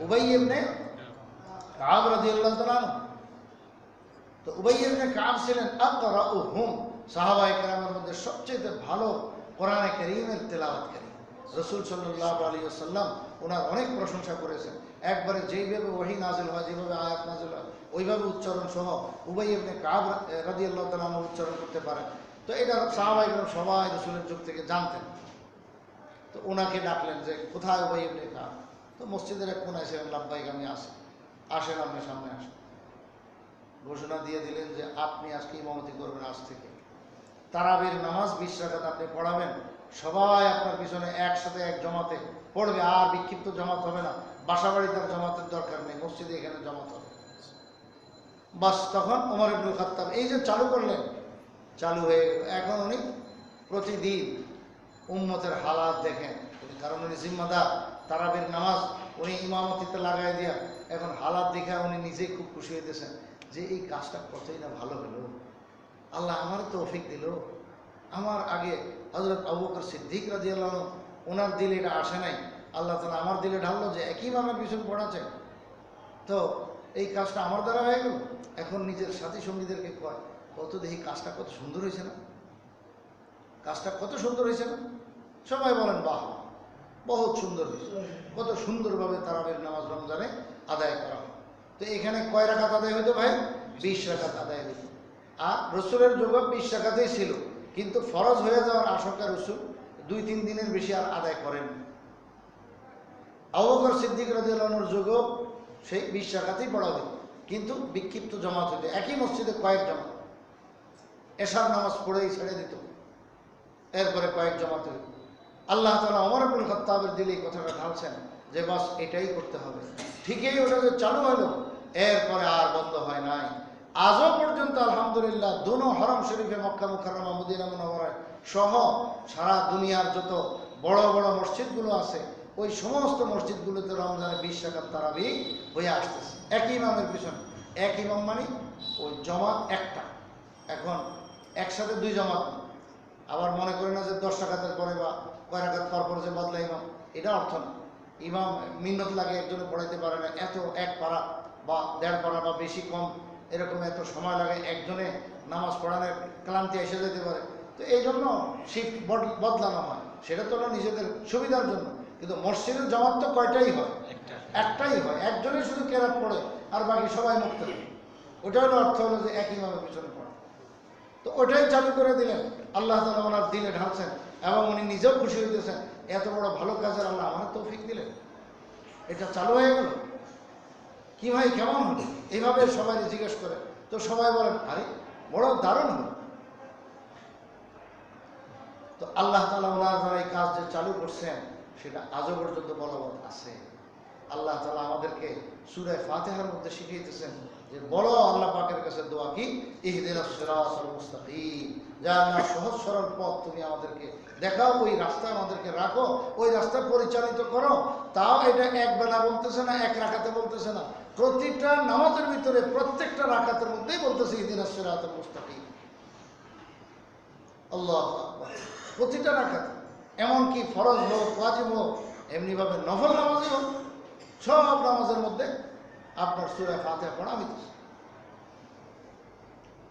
উবাই ইবনে কাব রাদিয়াল্লাহু তাআলা। তো উবাই ইবনে কাব ছিলেন আকরাউহুম, সাহাবায়ে কেরামের মধ্যে সবচেয়ে ভালো কোরআনে কারীমের তেলাওয়াতকারী। রাসূল সাল্লাল্লাহু আলাইহি ওয়াসাল্লাম ওনার অনেক প্রশংসা করেছেন। একবারে যেইভাবে ওহী নাযিল হয়, যেভাবে আয়াত নাযিল হয়, ওইভাবে উচ্চারণ সহ উবাই ইবনে কাব রাদিয়াল্লাহু তাআলা উচ্চারণ করতে পারেন। তো এটা সাহাবায়ে কেরাম সবাই রাসূলের যুগ থেকে জানতেন। তো ওনাকে ডাকলেন যে কোথায় উবাই ইবনে কাব? তো মসজিদের এক কোনায় ছিলেন, লাব্বাইক আমি আসেন, আপনি সামনে আসেন। ঘোষণা দিয়ে দিলেন যে আপনি আজকে ইমামতি করবেন, আজ থেকে তারাবির নামাজ 20 রাকাত আপনি পড়াবেন, সবাই আপনার পিছনে একসাথে এক জমাতে পড়বে, আর বিক্ষিপ্ত জমাত হবে না, বাসা বাড়িতে জমাতের দরকার নেই, মসজিদে এখানে জমাত হবে। বাস তখন ওমর ইবনে খাত্তাব এই যে চালু করলেন, চালু হয়ে গেল। এখন উনি প্রতিদিন উম্মতের হালাত দেখেন, কারণ উনি জিম্মাদার, তারাবির নামাজ উনি ইমামতিতে লাগাই দিয়া এখন হালাত দেখে উনি নিজেই খুব খুশি হইতেছেন যে এই কাজটা কতই না ভালো হলো, আল্লাহ আমার তৌফিক দিল। আমার আগে হযরত আবু বকর সিদ্দিক রাদিয়াল্লাহু আনহু ওনার দিলে এটা আসে নাই, আল্লাহ তাআলা আমার দিলে ঢাললো যে একই ইমামের পিছনে পড়াচ্ছে, তো এই কাজটা আমার দ্বারা হয়ে গেল। এখন নিজের সাথী সঙ্গীদেরকে কয়, কত দেখি কাজটা কত সুন্দর হয়েছে না, কাজটা কত সুন্দর হয়েছে না। সবাই বলেন বাহ। বহুত সুন্দর হয়েছে, কত সুন্দরভাবে তারাবির নামাজ রমজানে আদায় করা হয়। তো এখানে কয় রাকাত আদায় হইতো ভাই? 20 রাকাত আদায় হইত। আর রসুলের যুগে 20 রাকাতেই ছিল, কিন্তু ফরজ হয়ে যাওয়ার আশঙ্কা রসুল 2-3 দিনের বেশি আর আদায় করেন। আবু বকর সিদ্দিক রাদিয়াল্লাহু আনহুর যুগেও সেই 20 রাকাতেই পড়া হইত, কিন্তু বিক্ষিপ্ত জামাত হইতো, একই মসজিদে কয়েক জামাত। এশার নামাজ পড়েই ছেড়ে দিত, এরপরে কয়েক জামাত হইত। আল্লাহ তাআলা ওমর ইবনুল খাত্তাবের দিলে এই কথাটা ঢালছেন যে বাস এটাই করতে হবে। ঠিকই ওটা যে চালু হলো, এরপরে আর বন্ধ হয় নাই আজও পর্যন্ত। আলহামদুলিল্লাহ, দুনো হরম শরীফে মক্কা মুকাররমা মদিনা মুনাওয়ারা সহ সারা দুনিয়ার যত বড় বড় মসজিদগুলো আছে, ওই সমস্ত মসজিদগুলোতে রমজানে 20 রাকাত তারাবি হয়ে আসতেছে একই ইমামের পিছনে। এক ইমাম মানে ওই জমাত একটা, এখন একসাথে 2 জমাত না। আবার মনে করি না যে 10 রাকাতের পরে বা কয় রাকাত পর যে বদলা ইমাম, এটা অর্থ না। ইমাম মিন্নত লাগে, একজনে পড়াইতে পারে না, এত 1 পারা বা 1.5 পারা বা বেশি কম এরকম এত সময় লাগে, একজনে নামাজ পড়ানোর ক্লান্তি এসে যেতে পারে। তো এই জন্য শিফট বদলানো হয়, সেটা তো না নিজেদের সুবিধার জন্য। কিন্তু মসজিদের জামাত তো কয়টাই হয়? একটাই হয়, একজনই শুধু কেরাত পড়ে আর বাকি সবাই মুক্তাদি। ওটা হলো অর্থ, হলো যে এক ইমামের পিছনে পড়ে। তো ওটাই চালু করে দিলেন, আল্লাহ তাআলা ওনার দিলে ঢালছেন এবং উনি নিজেও খুশি হইতেছেন, এত বড় ভালো কাজের আল্লাহ আমার তৌফিক দিলেন, এটা চালু হয়ে গেল। কি ভাই কেমন হলো? এইভাবে সবাই জিজ্ঞেস করে, তো সবাই বলেন আরে বড় দারুণ হলো। তো আল্লাহ তাআলা ওনার দ্বারা এই কাজ যে চালু করছেন সেটা আজও পর্যন্ত বলবৎ আছে। আল্লাহ তাআলা আমাদেরকে সূরা ফাতিহার মধ্যে শিখিয়েছেন যে বলো আল্লাহ পাকের কাছে দোয়া কি, ইহদিনাস সিরাতাল মুস্তাকিম, যা আল্লাহ সহজ সরল পথ তুমি আমাদেরকে দেখাও, ওই রাস্তায় আমাদেরকে রাখো, ওই রাস্তা পরিচালিত করো। তাও এটা এক বেলা বলতেছে না, এক রাকাতে বলতেছে না, প্রতিটা নামাজের ভিতরে প্রত্যেকটা রাকাতের মধ্যেই বলতেছে ইহদিনাস সিরাতাল মুস্তাকিম। আল্লাহু আকবার, প্রতিটা রাকাত, এমনকি ফরজ হোক ওয়াজিব হোক, এমনিভাবে নফল নামাজই হোক, সব নামাজের মধ্যে আপনার সূরা ফাতিহা পড়া হইতেছে।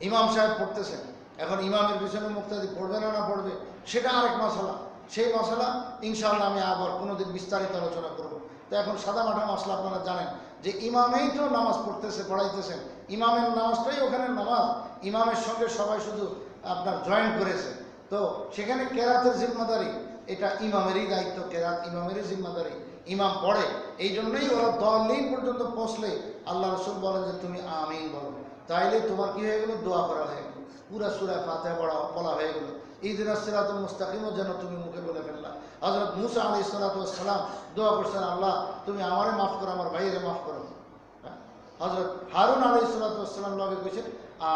ইমাম সাহেব পড়তেছেন, এখন ইমামের পিছনে মুক্তাদি পড়বে না পড়বে সেটা আরেক মশলা। সেই মশলা ইনশাআল্লাহ আমি আবার কোনোদিন বিস্তারিত আলোচনা করব। তো এখন সাদা মাঠা মশলা আপনারা জানেন যে ইমামেই তো নামাজ পড়তেছে, পড়াইতেছেন, ইমামের নামাজটাই ওখানে নামাজ, ইমামের সঙ্গে সবাই শুধু আপনার জয়েন করেছে। তো সেখানে কেরাতের জিম্মাদারি এটা ইমামেরই দায়িত্ব, কেরাত ইমামেরই জিম্মাদারি, ইমাম পড়ে। এই জন্যই ওরা দলিল পর্যন্ত পৌঁছলে আল্লাহ রাসূল বলেন যে তুমি আমিন বলো, তাইলে তোমার কি হয়ে গেল? দোয়া করা হয়ে গেল, পুরা সূরা ফাতিহা বলা হয়ে গেল। ইহদিনাস সিরাতাল মুস্তাকিমও যেন তুমি মুখে বলে ফেললা। হযরত মূসা আলাইহিস সালাতু ওয়াস সালাম দোয়া করছেন, আল্লাহ তুমি আমারে মাফ করো, আমার ভাইয়েরে মাফ করো। হযরত হারুন আলাইহিস সালাতু ওয়াস সালাম লগে কইছেন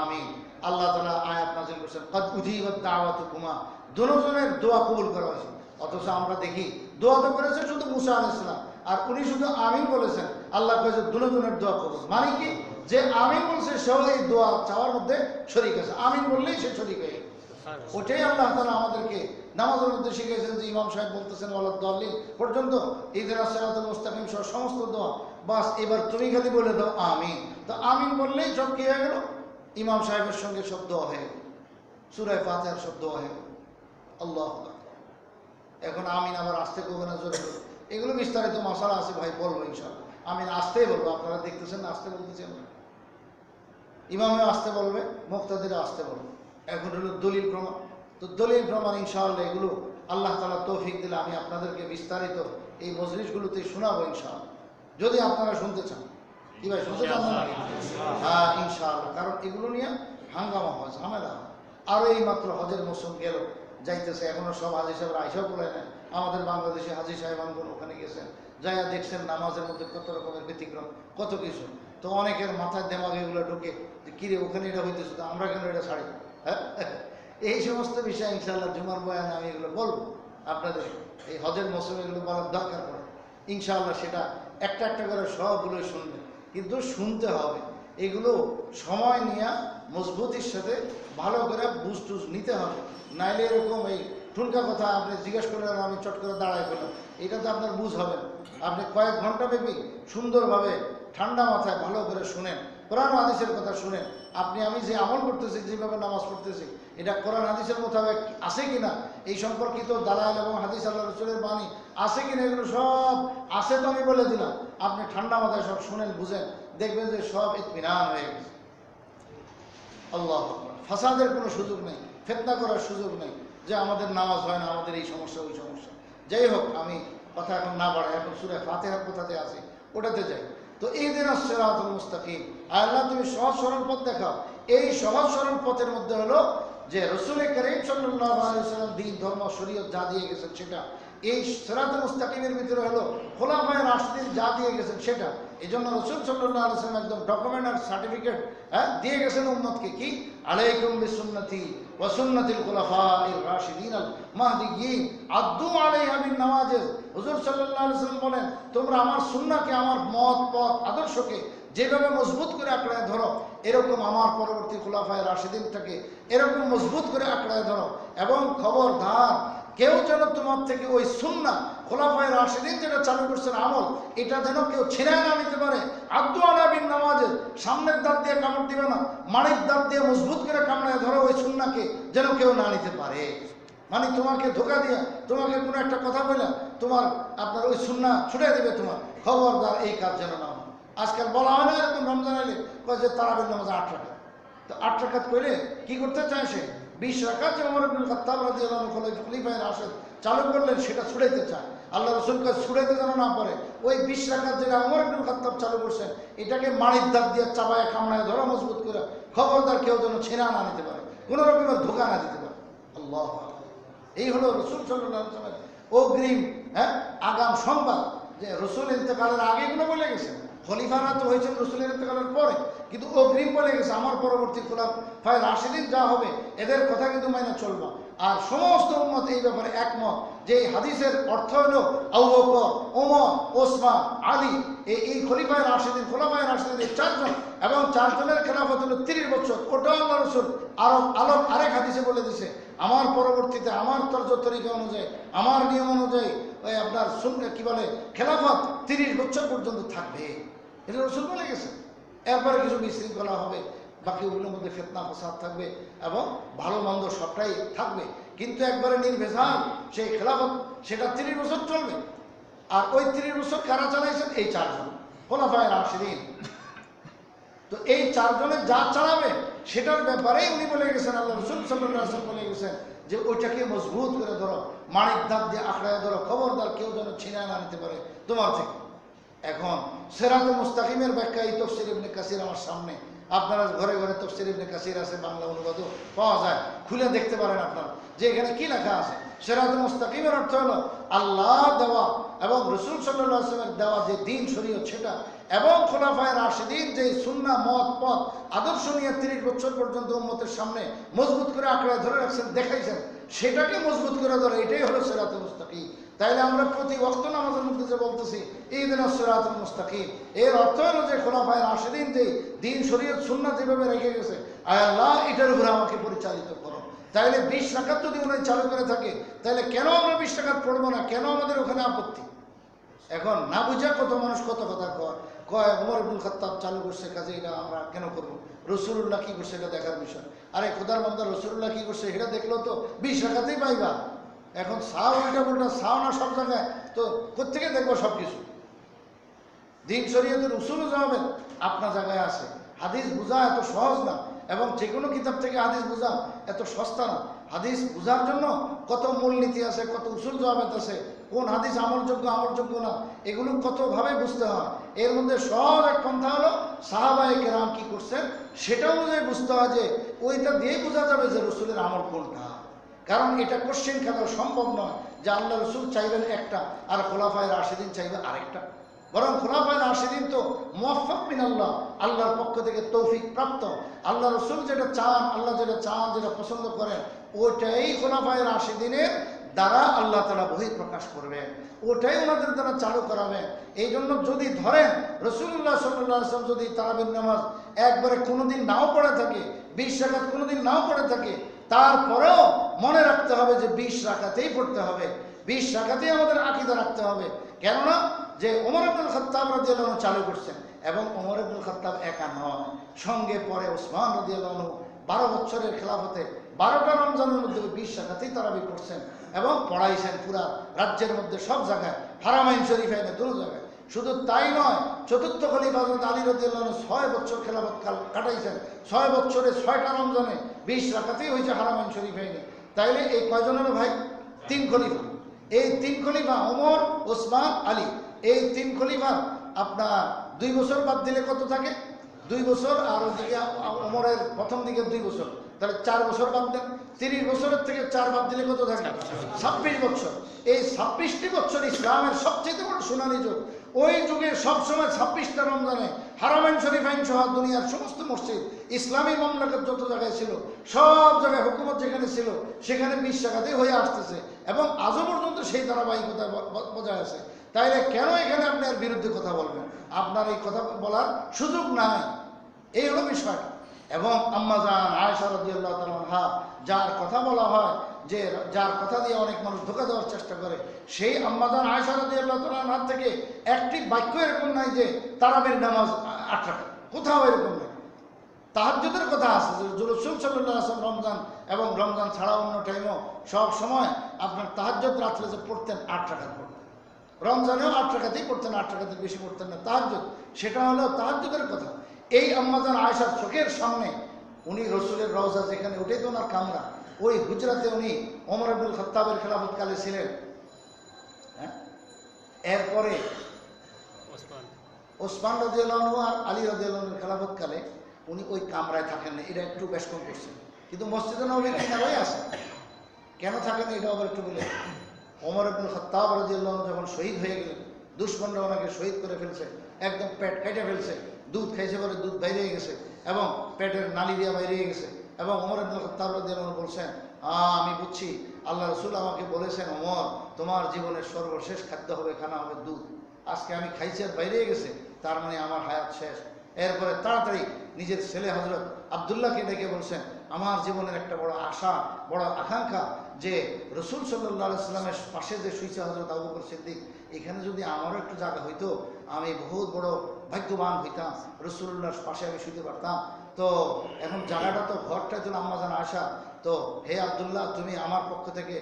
আমিন। আল্লাহ তাআলা আয়াত নাযিল করেছেন ক্বাদ উজিবাত দাওয়াতুকুমা, দুজনের দোয়া কবুল করা হয়েছে। অথচ আমরা দেখি দোয়া তো করেছে শুধু মূসা আলাইহিস সালাম, আর উনি শুধু আমিন বলেছেন। আল্লাহ কয়েছে দুজনের দোয়া কবুল, মানে কি যে আমিন বলছে সেও এই দোয়া চাওয়ার মধ্যে শরীক আছে, আমিন বললেই সে শরীক হয়ে গেছে। ওটাই আল্লাহ তাআলা আমাদেরকে নামাজের মধ্যে শিখিয়েছেন যে ইমাম সাহেব বলতেছেন ওয়ালাদ দাল্লিন পর্যন্ত ইহদিনাস সিরাতাল মুস্তাকিম সহ সমস্ত দোয়া, বাস এবার তুমি খালি বলে দাও আমিন। তো আমিন বললেই সব কি হয়ে গেল? ইমাম সাহেবের সঙ্গে সব দোয়া হয়ে গেল, সূরা ফাতিহার সব দোয়া হয়ে গেল। আল্লাহু আকবার। এখন আমিন আবার আসতে করবে না জোরে করবে, এগুলো বিস্তারিত মশলা আছে ভাই, বলবো ইনশাআল্লাহ। আমিন আসতেই বলবো, আপনারা দেখতেছেন না আসতে বলতেছেন না, ইমামে আসতে বলবে, মুক্তাদিরা আসতে বলবে। এখন হলো দলিল প্রমাণ। তো দলিল প্রমাণ ইনশাআল্লাহ এগুলো আল্লাহ তাআলা তৌফিক দিলে আমি আপনাদেরকে বিস্তারিত এই মজলিসগুলোতে শোনাবো ইনশাআল্লাহ, যদি আপনারা শুনতে চান। কি ভাই শুনতে চান না? হ্যাঁ ইনশাআল্লাহ, কারণ এগুলো নিয়ে হাঙ্গামা হয়, ঝামেলা হয়। আরও এই মাত্র হজের মৌসুম গেল, যাইতেছে, এখনো সব হাজি সাহেবরা আইসাও বলে না। আমাদের বাংলাদেশে হাজি সাহেবানগুন ওখানে গেছেন, যাইয়া দেখছেন নামাজের মধ্যে কত রকমের ব্যতিক্রম, কত কিছু। তো অনেকের মাথায় দেমাগে এগুলো ঢুকে যে কিরে ওখানে এটা হইতেছে, তো আমরা কেন এটা ছাড়ি? হ্যাঁ, এই সমস্ত বিষয় ইনশাআল্লাহ জুমার বয়ানে আমি এগুলো বলবো আপনাদের। এই হজের মৌসুমে এগুলো বলার দরকার পড়ে ইনশাআল্লাহ, সেটা একটা একটা করে সবগুলোই শুনবেন, কিন্তু শুনতে হবে। এগুলো সময় নিয়ে মজবুতির সাথে ভালো করে বুঝ টুজ নিতে হবে, নাইলে এরকম এই ঠুনকা কথা আপনি জিজ্ঞেস করলেন আমি চট করে দাঁড়াই করলাম, এটা তো আপনার বুঝ হবে না। আপনি কয়েক ঘন্টা ব্যাপী সুন্দরভাবে ঠান্ডা মাথায় ভালো করে শুনেন, কোরআন হাদিসের কথা শুনেন। আপনি আমি যে আমল করতেছি, যেভাবে নামাজ পড়তেছি, এটা কোরআন হাদিসের মোতাবেক আছে কিনা, এই সম্পর্কিত দালাইল এবং হাদিস আল্লাহ রাসূলের বাণী আছে কিনা, এগুলো সব আছে তো আমি বলে দিলাম। আপনি ঠান্ডা মাথায় সব শুনেন, বুঝেন, দেখবেন যে সব ইতমিনান হয়ে গেছে। আল্লাহু আকবার। ফাসাদের কোনো সুযোগ নেই, ফিতনা করার সুযোগ নেই যে আমাদের নামাজ হয় না, আমাদের এই সমস্যা ওই সমস্যা। যাই হোক, আমি কথা এখন না বাড়াই, এখন সূরা ফাতিহার কথাতে আসি, ওটাতে যাই। তো ইহদিনাস সিরাতাল মুস্তাকিম, আল্লাহ তুমি সহজ সরল পথ দেখাও। এই সহজ সরল পথের মধ্যে হলো যে রাসূল করিম সাল্লাল্লাহু আলাইহি ওয়াসাল্লাম দিন ধর্ম শরীয়ত যা দিয়ে গেছেন সেটা। এই সিরাতুল মুস্তাকিমের ভিতরে হলো খোলাফায়ে রাশিদিন যা দিয়ে গেছেন সেটা। এই জন্য রাসূল সাল্লাল্লাহু আলাইহি ওয়াসাল্লাম একদম ডকুমেন্ট আর সার্টিফিকেট দিয়ে গেছেন উম্মতকে, কি আলাইকুম বিসুন্নতি ওয়া সুন্নাতিল খুলাফাইর রাশিদিন আল মাহদিয়িন আদ্দু আলাইহা বিন নওয়াজিজ। হুজুর সাল্লাল্লাহু আলাইহি ওয়াসাল্লাম বলেন, তোমরা আমার সুন্নাহকে, আমার মত পথ আদর্শকে যেভাবে মজবুত করে আঁকড়ায় ধরো, এরকম আমার পরবর্তী খুলাফায়ে রাশিদিনটাকে এরকম মজবুত করে আঁকড়ায় ধরো। এবং খবরদার কেউ যেন তোমার থেকে ওই সুন্নাহ খোলাফায়ে রাশিদিন যেটা চালু করছেন আমল, এটা যেন কেউ ছিনায় না নিতে পারে। আব্দু আলা বিন নওয়াজিজ, সামনের দাঁত দিয়ে কামড় দিবে না, মাড়ির দাঁত দিয়ে মজবুত করে কামড়ায় ধরো ওই সুন্নাহকে, যেন কেউ না নিতে পারে। মানে তোমাকে ধোকা দিয়া, তোমাকে কোনো একটা কথা বলে তোমার আপনার ওই সুন্নাহ ছুটে দিবে তোমার, খবরদার এই কাজ যেন না হয়। আজকাল বলা হয় না এরকম, রমজান এলে কয় যে তারাবির নামাজ 8 রাকাত। তো 8 রাকাত কইলে কি করতে চায় সে? 20 রাকাত যে ওমর ইবনে খাত্তাব রাদিয়াল্লাহু আনহু খলিফায়ে রাশিদ চালু করলেন সেটা ছুড়াইতে চায়। আল্লাহ রাসূল কয় ছুড়াইতে যেন না পারে। ওই 20 রাকাত যেটা ওমর ইবনে খাত্তাব চালু করছেন, এটাকে মাড়ির দাঁত দিয়ে চাবায় কামড়ায় ধরা মজবুত করে, খবরদার কেউ যেন ছিনা না নিতে পারে, কোনো রকমের ধোকা না দিতে পারে। আল্লাহু আকবার। এই হলো রাসূল সাল্লাল্লাহু আলাইহি ওয়াসাল্লামের অগ্রিম আগাম সংবাদ, যে রাসূল ইন্তেকালের আগে এগুলো বলে গেছেন। খলিফারা তো হয়েছেন রাসূলের ইন্তেকালের পরে, কিন্তু অগ্রিম বলে গেছে আমার পরবর্তী খোলাফায়ে রাশিদিন যা হবে এদের কথা কিন্তু মাইনা চলবা। আর সমস্ত উম্মত এই ব্যাপারে একমত যে এই হাদিসের অর্থ হলো আবু বকর, ওমর, ওসমান, আলী, এই খলিফায়ে রাশিদিন এই 4 জন, এবং 4 জনের খেলাফত হলো 30 বছর। ওটা আল্লাহ রাসূল আলোক আরেক হাদিসে বলে দিছে, আমার পরবর্তীতে আমার তর্জ তরিকা অনুযায়ী, আমার নিয়ম অনুযায়ী ওই আপনার সুন্নাহ কি বলে খেলাফত 30 বছর পর্যন্ত থাকবে। এটা রাসূল বলে গেছে। এরপরে কিছু বিশৃঙ্খলা হবে, বাকি ওগুলোর মধ্যে ফিতনা ফাসাদ থাকবে এবং ভালো মন্দ সবটাই থাকবে, কিন্তু একবারে নির্ভেজাল সেই খেলাফত সেটা 30 বছর চলবে। আর ওই 30 বছর কারা চালাইছেন? এই 4 জন খোলাফায়ে রাশিদিন। তো এই 4 জনের যা চালাবে সেটার ব্যাপারেই উনি বলে গেছেন, আল্লাহ রাসূল সাল্লাল্লাহু আলাইহি ওয়াসাল্লাম বলে গেছেন যে ওইটাকে মজবুত করে ধরো, মানিক দাঁত দিয়ে আঁকড়ায় ধরো, খবরদার কেউ যেন ছিনায় না নিতে পারে তোমার থেকে। এখন সিরাতুল মুস্তাকিমের ব্যাখ্যা এই তাফসীর ইবনে কাসির আমার সামনে, আপনারা ঘরে ঘরে তাফসীর ইবনে কাসির আছে, বাংলা অনুবাদও পাওয়া যায়, খুলে দেখতে পারেন আপনারা যে এখানে কি লেখা আছে। সিরাতুল মুস্তাকিমের অর্থ হলো আল্লাহ দেওয়া এবং রাসূল সাল্লাল্লাহু আলাইহি ওয়াসাল্লামের দেওয়া যে দ্বীন শরীয়ত সেটা, এবং খোলাফায়ে রাশিদিন যে সুন্নাহ মত পথ আদর্শ নিয়ে 30 বছর পর্যন্ত উম্মতের সামনে মজবুত করে আঁকড়ায় ধরে রাখছেন, দেখাইছেন, সেটাকে মজবুত করে ধরে, এটাই হলো সিরাতুল মুস্তাকিম। তাইলে আমরা প্রতি ওয়াক্ত নামাজের মধ্যে যে বলতেছি ইহদিনাস সিরাতাল মুস্তাকিম, এর অর্থ হলো যে খোলাফায়ে রাশিদিন যে দ্বীন শরীয়ত সুন্নাহ যেভাবে রেখে গেছে, আয় আল্লাহ এটার উপরে আমাকে পরিচালিত করো। তাইলে 20 রাকাত যদি উনি চালু করে থাকে, তাহলে কেন আমরা 20 রাকাত পড়বো না? কেন আমাদের ওখানে আপত্তি? এখন না বুঝা কত মানুষ কত কথা কয় ওমর ইবনে খাত্তাব চালু করছে, কাজে এটা আমরা কেন করবো? রাসূলুল্লাহ কি করছে এটা দেখার বিষয়। আরে খোদার বান্দা, রাসূলুল্লাহ কি করছে এটা দেখলো তো 20 রাকাতেই পাইবা। এখন সাও উল্টা পুল্টা সাও না সব জায়গায়, তো কোত্থেকে দেখবো সব কিছু? দ্বীন শরীয়তের উসুল যাবেন আপনার জায়গায় আছে। হাদিস বোঝা এত সহজ না, এবং যে কোনো কিতাব থেকে হাদিস বোঝা এত সস্তা না। হাদিস বোঝার জন্য কত মূলনীতি আছে, কত উসুল জবাবেত আছে, কোন হাদিস আমলযোগ্য না, এগুলো কতভাবে বুঝতে হয়। এর মধ্যে সহজ এক পন্থা হলো সাহাবায়ে কেরাম কি করছেন সেটা অনুযায়ী বুঝতে হয়, যে ওইটা দিয়েই বোঝা যাবে যে রসুলের আমল কোনটা। কারণ এটা কোশ্চেন খেলা সম্ভব নয় যে আল্লাহ রসুল চাইবেন একটা আর খোলাফায়ে রাশিদিন চাইবে আরেকটা। বরং খোলাফায়ে রাশিদিন তো মুওয়াফফাক মিনাল্লাহ, আল্লাহর পক্ষ থেকে তৌফিক প্রাপ্ত। আল্লাহ রসুল যেটা চান, আল্লাহ যেটা চান, যেটা পছন্দ করেন, ওটাই খোলাফায়ে রাশিদিনের দ্বারা আল্লাহ তাআলা বহি প্রকাশ করবেন, ওটাই ওনাদের দ্বারা চালু করাবেন। এই জন্য যদি ধরেন রাসূলুল্লাহ সাল্লাল্লাহু আলাইহি ওয়াসাল্লাম যদি তারাবির নামাজ একবারে কোনোদিন নাও পড়ে থাকে, 20 রাকাত কোনোদিন নাও পড়ে থাকে, তারপরেও মনে রাখতে হবে যে 20 রাকাতেই পড়তে হবে, 20 রাকাতেই আমাদের আকীদা রাখতে হবে। কেননা যে ওমর ইবনে খাত্তাব রাদিয়াল্লাহু আনহু চালু করছেন, এবং ওমর ইবনুল খাত্তাব একা নয়, সঙ্গে পরে ওসমান রাদিয়াল্লাহু আনহু 12 বছরের খেলাফতে 12টা রমজানের মধ্যে 20 রাকাতেই তারাবি পড়ছেন এবং পড়াইছেন পুরা রাজ্যের মধ্যে সব জায়গায়, হারামাইন শরীফাইনে দুটো জায়গায়। শুধু তাই নয়, চতুর্থ খলিফা হযরত আলী রাদিয়াল্লাহু আনহু 6 বছর খেলাফত কাটাইছেন, 6 বছরে 6টা রমজানে 20 রাকাতেই হয়েছে হারামাইন শরীফাইনে। তাইলে এই কয়জন হলো ভাই? 3 খলিফা। এই 3 খলিফা ওমর, ওসমান, আলী, এই 3 খলিফা আপনার 2 বছর বাদ দিলে কত থাকে? 2 বছর, আর ওদিকে ওমরের প্রথম দিকে 2 বছর, তাহলে 4 বছর বাদ দেন। 30 বছরের থেকে 4 বাদ দিলে কত থাকে? 26 বছর। এই 26টি বছর ইসলামের সবচেয়ে বড় সোনালী যুগ। ওই যুগে সবসময় 26টা রমজানে হারামাইন শরীফাইন সহ দুনিয়ার সমস্ত মসজিদ, ইসলামী মামলাকত যত জায়গায় ছিল, সব জায়গায় হুকুমত যেখানে ছিল সেখানে 20 রাকাতেই হয়ে আসতেছে এবং আজও পর্যন্ত সেই ধারাবাহিকতা বজায় আছে। তাইলে কেন এখানে আপনি আর বিরুদ্ধে কথা বলবেন? আপনার এই কথা বলার সুযোগ নাই, এই হলো বিষয়। এবং আম্মাজান আয়েশা রাদিয়াল্লাহু তাআলা আনহা, যার কথা বলা হয় যে যার কথা দিয়ে অনেক মানুষ ধোঁকা দেওয়ার চেষ্টা করে, সেই আম্মাজান আয়েশা রাদিয়াল্লাহু তাআলা আনহা থেকে একটি বাক্য এরকম নাই যে তারাবির নামাজ 8 রাকাত, কোথাও এরকম নেই। তাহাজ্জুদের কথা আছে যে রাসূল সাল্লাল্লাহু আলাইহি ওয়াসাল্লাম রমজান এবং রমজান ছাড়া অন্য টাইমও সব সময় আপনার তাহাজ্জুদ রাত্রে যে পড়তেন 8 রাকাত পড়তেন, রমজানেও 8 রাকাতই পড়তেন, 8 রাকাতের বেশি পড়তেন না তাহাজ্জুদ। সেটা হলো তাহাজ্জুদের কথা। এই আম্মাজান আয়েশার চোখের সামনে উনি রসুলের রওজা যেখানে ওটাই তো ওনার কামরা, ওই হুজরাতে উনি ওমর ইবনুল খাত্তাবের খেলাফতকালে ছিলেন। হ্যাঁ, এরপরে ওসমান রাদিয়াল্লাহু আনহু আর আলী রাদিয়াল্লাহু আনহুর খেলাফতকালে উনি ওই কামরায় থাকেন না, এটা একটু বেশ কম করছেন, কিন্তু মসজিদে নববীর কিনারায় আছে। কেন থাকেন এটা আবার একটু বলে। ওমর ইবনুল খাত্তাব রাদিয়াল্লাহু আনহু যখন শহীদ হয়ে গেলেন, দুশমনরা ওনাকে শহীদ করে ফেলছে, একদম পেট কেটে ফেলছে, দুধ খাইছে বলে দুধ বাইরে গেছে এবং পেটের নালি দিয়ে বাইরে গেছে। এবং ওমর ইবনুল খাত্তাব রাদিয়াল্লাহু আনহু বলছেন, আমি বুঝছি আল্লাহ রাসূল আমাকে বলেছেন, ওমর তোমার জীবনের সর্বশেষ খাদ্য হবে, খানা হবে দুধ। আজকে আমি খাইছি আর বাইরে গেছে, তার মানে আমার হায়াত শেষ। এরপরে তাড়াতাড়ি নিজের ছেলে হযরত আব্দুল্লাহকে ডেকে বলছেন, আমার জীবনের একটা বড় আশা, বড় আকাঙ্ক্ষা যে রাসূল সাল্লাল্লাহু আলাইহি ওয়াসাল্লামের পাশে যে শুইছে হযরত আবু বকর সিদ্দিক, এখানে যদি আমারও একটু জায়গা হইতো আমি বহুত বড় ভাগ্যবান হইতাম, রাসূলুল্লাহর পাশে আমি শুইতে পারতাম। তো এখন জায়গাটা তো ঘরটাই তো আম্মাজান আয়েশা, তো হে আব্দুল্লাহ তুমি আমার পক্ষ থেকে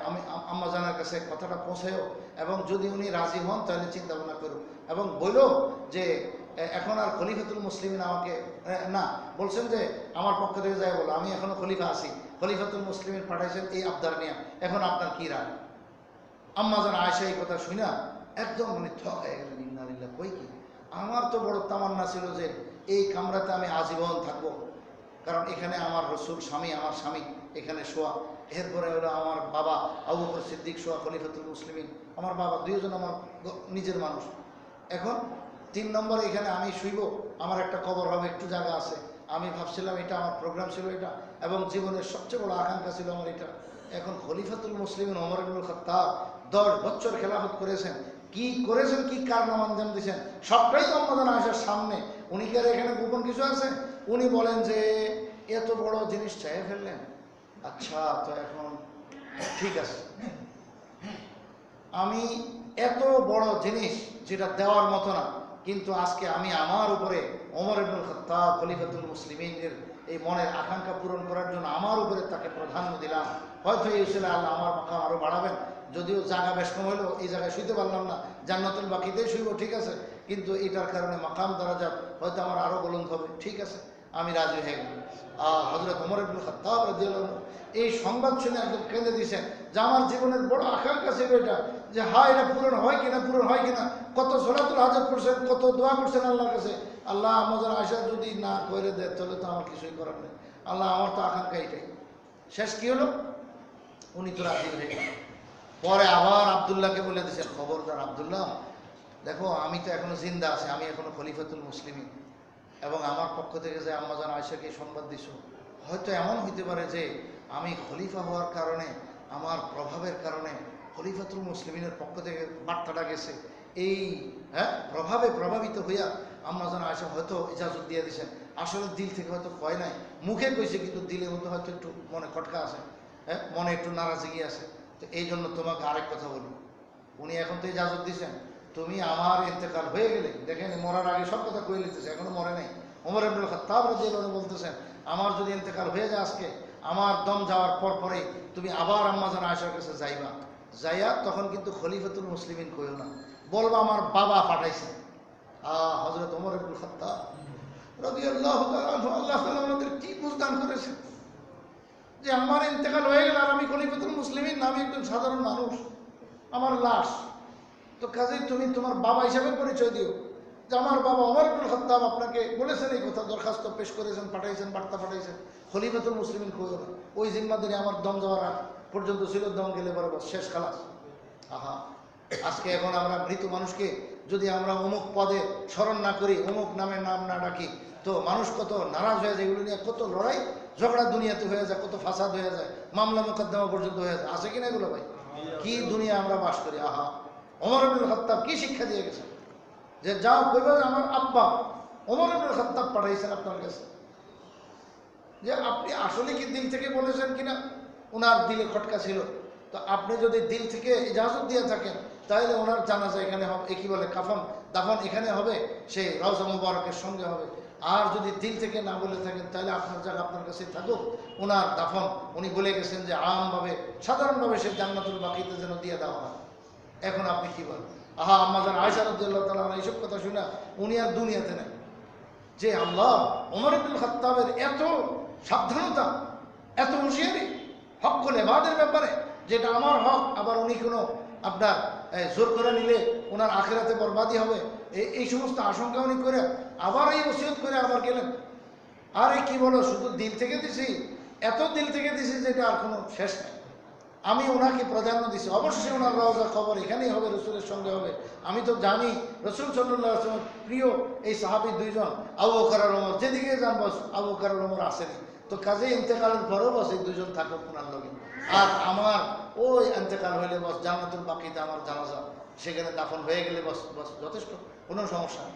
আমি আম্মাজানের কাছে কথাটা পৌঁছায়ও, এবং যদি উনি রাজি হন তাহলে চিন্তা ভাবনা করো এবং বলো যে এখন আর খলিফাতুল মুসলিমিন আমাকে না, বলছেন যে আমার পক্ষ থেকে যাই বলো আমি এখনো খলিফা আছি, খলিফাতুল মুসলিমিন পাঠাইছেন এই আবদার নিয়ে, এখন আপনার কি রায়? আম্মাজান আয়েশা এই কথা শুনা একদম মানে থ হয়ে গেলেন, ইন্না লিল্লাহ, কই কি, আমার তো বড় তামান্না ছিল যে এই কামরাতে আমি আজীবন থাকবো, কারণ এখানে আমার রসুল স্বামী, আমার স্বামী এখানে শোয়া, এরপরে হলো আমার বাবা আবু বকর সিদ্দিক শোয়া খলিফাতুল মুসলিমিন, আমার বাবা দুইজন আমার নিজের মানুষ। এখন 3 নম্বরে এখানে আমি শুইব, আমার একটা কবর হবে, একটু জায়গা আছে। আমি ভাবছিলাম এটা আমার প্রোগ্রাম ছিল এটা, এবং জীবনের সবচেয়ে বড় আকাঙ্ক্ষা ছিল আমার এটা। এখন খলিফাতুল মুসলিমিন ওমর ইবনুল খাত্তাব 10 বছর খেলাফত করেছেন, কি করেছেন, কি কারনামা আঞ্জাম দিয়েছেন, সবটাই তো আম্মাজান আয়েশার সামনে। উনি কি আর এখানে গোপন কিছু আছে? উনি বলেন যে এত বড় জিনিস চাই ফেললেন, আচ্ছা তো এখন ঠিক আছে, আমি এত বড় জিনিস যেটা দেওয়ার মতো না, কিন্তু আজকে আমি আমার উপরে ওমর ইবনুল খাত্তাব খলিফাতুল মুসলিমিনের এই মনের আকাঙ্ক্ষা পূরণ করার জন্য আমার উপরে তাকে প্রাধান্য দিলাম। হয়তো এই ছেলে আল্লাহ আমার মাকাম আরও বাড়াবেন, যদিও জায়গা বেশ কম হইলো, এই জায়গায় শুইতে পারলাম না, জান্নাতুল বাকিতেই শুইব, ঠিক আছে, কিন্তু এটার কারণে মাকাম দারাজাত হয়তো আমার আরও বুলন্দ হবে, ঠিক আছে, আমি রাজি হয়ে গেলাম। হযরত ওমর ইবনুল খাত্তাব রাদিয়াল্লাহু আনহু এই সংবাদ শুনে একদম কেঁদে দিয়েছেন যে আমার জীবনের বড় আকাঙ্ক্ষা ছিল এটা, যে হ্যাঁ এটা পূরণ হয় কিনা, পূরণ হয় কিনা। কত সলাতুল হাজাত করছেন, কত দোয়া করছেন আল্লাহর কাছে, আল্লাহ আম্মাজান আয়েশা যদি না করে দেয় তাহলে তো আমার কিছুই করার নেই, আল্লাহ আমার তো আকাঙ্ক্ষা এটাই। শেষ কি হলো, উনি তো রাজি হয়ে গেলেন। পরে আবার আব্দুল্লাহকে বলে দিয়েছেন, খবরদার আব্দুল্লাহ, দেখো আমি তো এখনো জিন্দা আছি, আমি এখনো খলিফাতুল মুসলিমিন, এবং আমার পক্ষ থেকে যে আম্মাজান আয়েশাকে সংবাদ দিছো, হয়তো এমন হইতে পারে যে আমি খলিফা হওয়ার কারণে, আমার প্রভাবের কারণে খলিফাতুল মুসলিমিনের পক্ষ থেকে বার্তাটা গেছে, এই প্রভাবে প্রভাবিত হইয়া আম্মাজান আয়েশা হয়তো ইজাজত দিয়ে দিয়েছেন। আসলে দিল থেকে হয়তো কয় নাই, মুখে কইছে, কিন্তু দিলের মধ্যে হয়তো একটু মনে খটকা আছে, মনে একটু নারাজগি আছে। তো এই জন্য তোমাকে আরেক কথা বলি, উনি এখন তো ইজাজত দিয়েছেন, তুমি আমার ইন্তেকাল হয়ে গেলে, দেখেন মরার আগে সব কথা কয়ে নিতেছে, এখনো মরে নাই। ওমর ইবনুল খাত্তাব রাদিয়াল্লাহু আনহু বলতেছেন, আমার যদি ইন্তেকাল হয়ে যায় আজকে, আমার দম যাওয়ার পরে তুমি আবার আম্মাজান আয়েশার কাছে যাইবা, যাইয়া তখন কিন্তু খলিফাতুল মুসলিমিন কইও না, বলবা আমার বাবা পাঠাইছে। হযরত ওমর ইবনুল খাত্তাব রাদিয়াল্লাহু তাআলা আনহু, আল্লাহ তাআলা ওনাদের কি বুঝদান করেছেন যে আমার ইন্তেকাল হয়ে গেল আর আমি খলিফাতুল মুসলিমিন না, আমি একজন সাধারণ মানুষ, আমার লাশ। তো কাজেই তুমি তোমার বাবা হিসাবে পরিচয় দিও যে আমার বাবা ওমর ইবনুল খাত্তাব আপনাকে বলেছেন এই কথা, দরখাস্ত পেশ করেছেন, পাঠাইছেন, বার্তা পাঠাইছেন। খলিফাতুল মুসলিমিন কইও না, ওই জিম্মাদারি আমার দম যাওয়ার আগ পর্যন্ত ছিল, দম গেলে পরে বস শেষ, খালাস। আজকে এখন আমরা মৃত মানুষকে যদি আমরা অমুক পদে স্মরণ না করি, অমুক নামে নাম না ডাকি, তো মানুষ কত নারাজ হয়ে যায়, এগুলো নিয়ে কত লড়াই ঝগড়া দুনিয়াতে হয়ে যায়, কত ফাসাদ হয়ে যায়, মামলা মোকদ্দমা পর্যন্ত হয়ে যায়। আছে কিনা এগুলো ভাই? কি দুনিয়া আমরা বাস করি। ওমর ইবনুল খাত্তাব কি শিক্ষা দিয়ে গেছেন যে যাও কইবা যে আমার আব্বা ওমর ইবনুল খাত্তাব পাঠাইছেন আপনার কাছে, যে আপনি আসলে কি দিল থেকে বলেছেন কিনা। ওনার দিলে খটকা ছিল, তো আপনি যদি দিল থেকে ইজাজত দিয়ে থাকেন তাহলে ওনার জানাজা এখানে হবে, কি বলে কাফন দাফন এখানে হবে, সেই রওজা মুবারকের সঙ্গে হবে। আর যদি দিল থেকে না বলে থাকেন তাহলে আপনার জায়গা আপনার কাছে থাকুক, ওনার দাফন উনি বলে গেছেন যে আমভাবে সাধারণভাবে সে জান্নাতুল বাকিতে যেন দিয়ে দেওয়া হয়। এখন আপনি কি বলেন? আম্মাজান আয়েশা রাদিয়াল্লাহু তাআলা এইসব কথা শুনে উনি আর দুনিয়াতে নেই। যে আল্লাহ ওমর ইবনুল খাত্তাবের এত সাবধানতা, এত হুঁশিয়ারি হক্কুল ইবাদের ব্যাপারে, যেটা আমার হক, আবার উনি কোনো আপনার জোর করে নিলে ওনার আখিরাতে বরবাদি হবে, এই সমস্ত আশঙ্কা উনি করে আবার এই ওসিয়ত করে আবার গেলেন। আরে কি বলো, শুধু দিল থেকে দিছি, এত দিল থেকে দিছি যেটা আর কোনো শেষ নেই। আমি ওনাকে প্রাধান্য দিছি, অবশ্যই ওনার রওজা খবর এখানেই হবে, রসুলের সঙ্গে হবে। আমি তো জানি রসুল সাল্লাল্লাহু আলাইহি ওয়াসাল্লামের প্রিয় এই সাহাবী দুইজন আবু বকর আর ওমর, যেদিকে যান বস আবু বকর আর ওমর আসেনি, তো কাজে ইন্তেকালের পরেও বস এই দুজন থাকুক ওনার লগে। আর আমার ওই ইন্তেকাল হইলে বস জান্নাতুল বাকিতে আমার জানাজা, সেখানে দাফন হয়ে গেলে বস বস যথেষ্ট, কোনো সমস্যা নেই।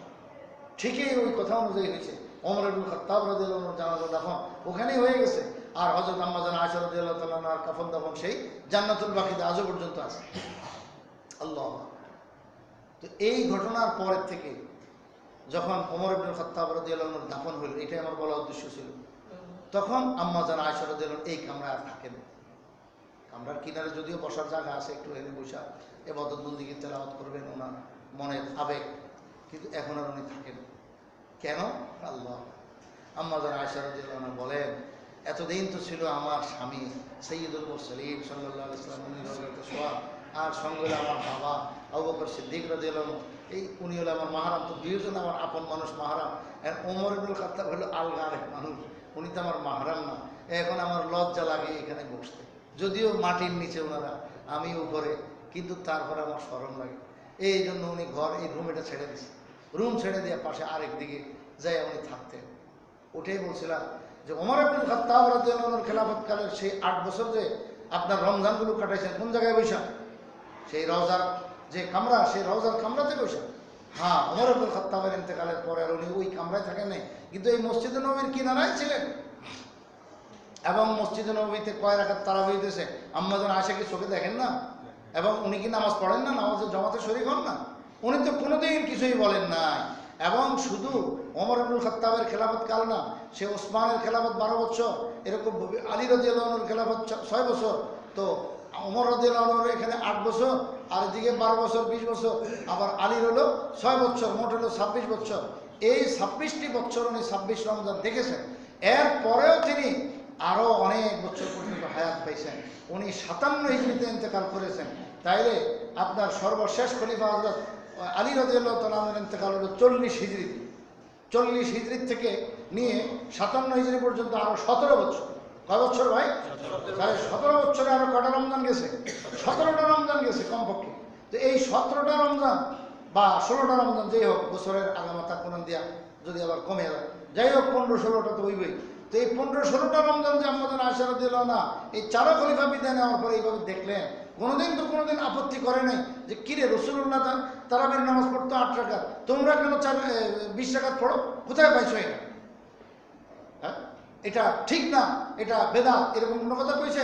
ঠিকই ওই কথা অনুযায়ী হয়েছে, ওমর ইবনুল খাত্তাব রাদিয়াল্লাহু আনহু জানাজা দাফন ওখানেই হয়ে গেছে। আর হযরত আম্মাজান আয়েশা রাদিয়াল্লাহু তাআলা আনহার কাফন দাফন সেই জান্নাতুল বাকিতে আজও পর্যন্ত আছে। আল্লাহ। তো এই ঘটনার পরের থেকে যখন ওমর ইবনুল খাত্তাব রাদিয়াল্লাহু আনহুর দাফন হলো, এটাই আমার বলার উদ্দেশ্য ছিল, তখন আম্মাজান আয়েশা রাদিয়াল্লাহু আনহা এই কামরায় আর থাকেন। কামরার কিনারে যদিও বসার জায়গা আছে, একটু এনে বসা ইবাদত বন্দেগী তেলাওয়াত করবেন, ওনার মনের আবেগ, কিন্তু এখন আর উনি থাকেন। কেন? আল্লাহ। আম্মাজান আয়েশা রাদিয়াল্লাহু আনহা বলেন, এতদিন তো ছিল আমার স্বামী সাইয়্যিদুল মুরসালিন সাল্লাল্লাহু আলাইহি ওয়াসাল্লাম, উনি রওজাতুল সোয়াব, আর সঙ্গে হলো আমার বাবা আবু বকর সিদ্দিক রাদিয়াল্লাহু আনহু, এই উনি হলো আমার মাহারাম। তো দুইজন আমার আপন মানুষ মাহারাম। আর ওমর ইবনুল খাত্তাব হলো আলগা আরেক মানুষ, উনি তো আমার মাহারাম না। এখন আমার লজ্জা লাগে এখানে বসতে, যদিও মাটির নিচে ওনারা, আমি উপরে, কিন্তু তারপরে আমার শরম লাগে। এই জন্য উনি ঘর এই রুম এটা ছেড়ে দিয়েছে, রুম ছেড়ে দিয়ে পাশে আরেক দিকে যাই উনি থাকতেন। ওটাই বলছিলাম যে ওমর ইবনুল খাত্তাব রাদিয়াল্লাহু আনহুর খেলাফতকালের সেই 8 বছর যে আপনার রমজানগুলো কাটাইছেন কোন জায়গায় বৈশা? সেই রওজার যে কামরা, সেই রওজার কামরাতে বৈশা। ওমর ইবনুল খাত্তাবের ইন্তেকালের পরে আর উনি ওই কামরায় থাকেন নাই, কিন্তু এই মসজিদে নববীর কিনারায় ছিলেন। এবং মসজিদে নববীতে কয় রাকাত তারাবি হইতেছে, আম্মাজান আয়েশা কি চোখে দেখেন না? এবং উনি কি নামাজ পড়েন না, নামাজের জমাতে শরীক হন না? উনি তো কোনোদিন কিছুই বলেন নাই। এবং শুধু ওমর ইবনুল খাত্তাবের খেলাফত কাল না, সে ওসমানের খেলাফত 12 বছর, এরকম আলী রাদিয়াল্লাহু আনহুর খেলাফত 6 বছর, তো ওমর রাদিয়াল্লাহু আনহুর এখানে 8 বছর, আর এদিকে 12 বছর 20 বছর, আবার আলীর হলো 6 বছর, মোট হলো 26 বছর। এই 26টি বছর উনি 26 রমজান দেখেছেন। এর পরেও তিনি আরও অনেক বছর পর্যন্ত হায়াত পাইছেন। উনি 57 হিজরিতে ইন্তেকাল করেছেন। তাইলে আপনার সর্বশেষ খলিফা হযরত আলী রাদিয়াল্লাহু তাআলা আনহুর ইন্তেকাল হলো 40 হিজরিতে। 40 হিজরি থেকে নিয়ে 57 হিজরি পর্যন্ত আরো 17 বছর। কয় বছর ভাই? তাহলে 17 বছরে আরো কটা রমজান গেছে? 17টা রমজান গেছে কমপক্ষে। তো এই 17টা রমজান বা 16টা রমজান যেই হোক, বছরের আগামাতা কোন দিয়া যদি আবার কমে যায়, যাই হোক 15-16টা তো হইবেই। তো এই 15-16টা রমজান যে আম্মাজান আয়েশা রাদিয়াল্লাহু আনহা এই 4 খলিফা বিদায় নেওয়ার পরে এইভাবে দেখলেন, কোনোদিন আপত্তি করে নাই যে কিরে রাসূলুল্লাহ তারাবির নামাজ পড়তো 8 রাকাত, তোমরা কেন 20 রাকাত পড়ো? কোথায় পাইছো এটা? হ্যাঁ, এটা ঠিক না, এটা বেদাত, এরকম কোনো কথা কইছে?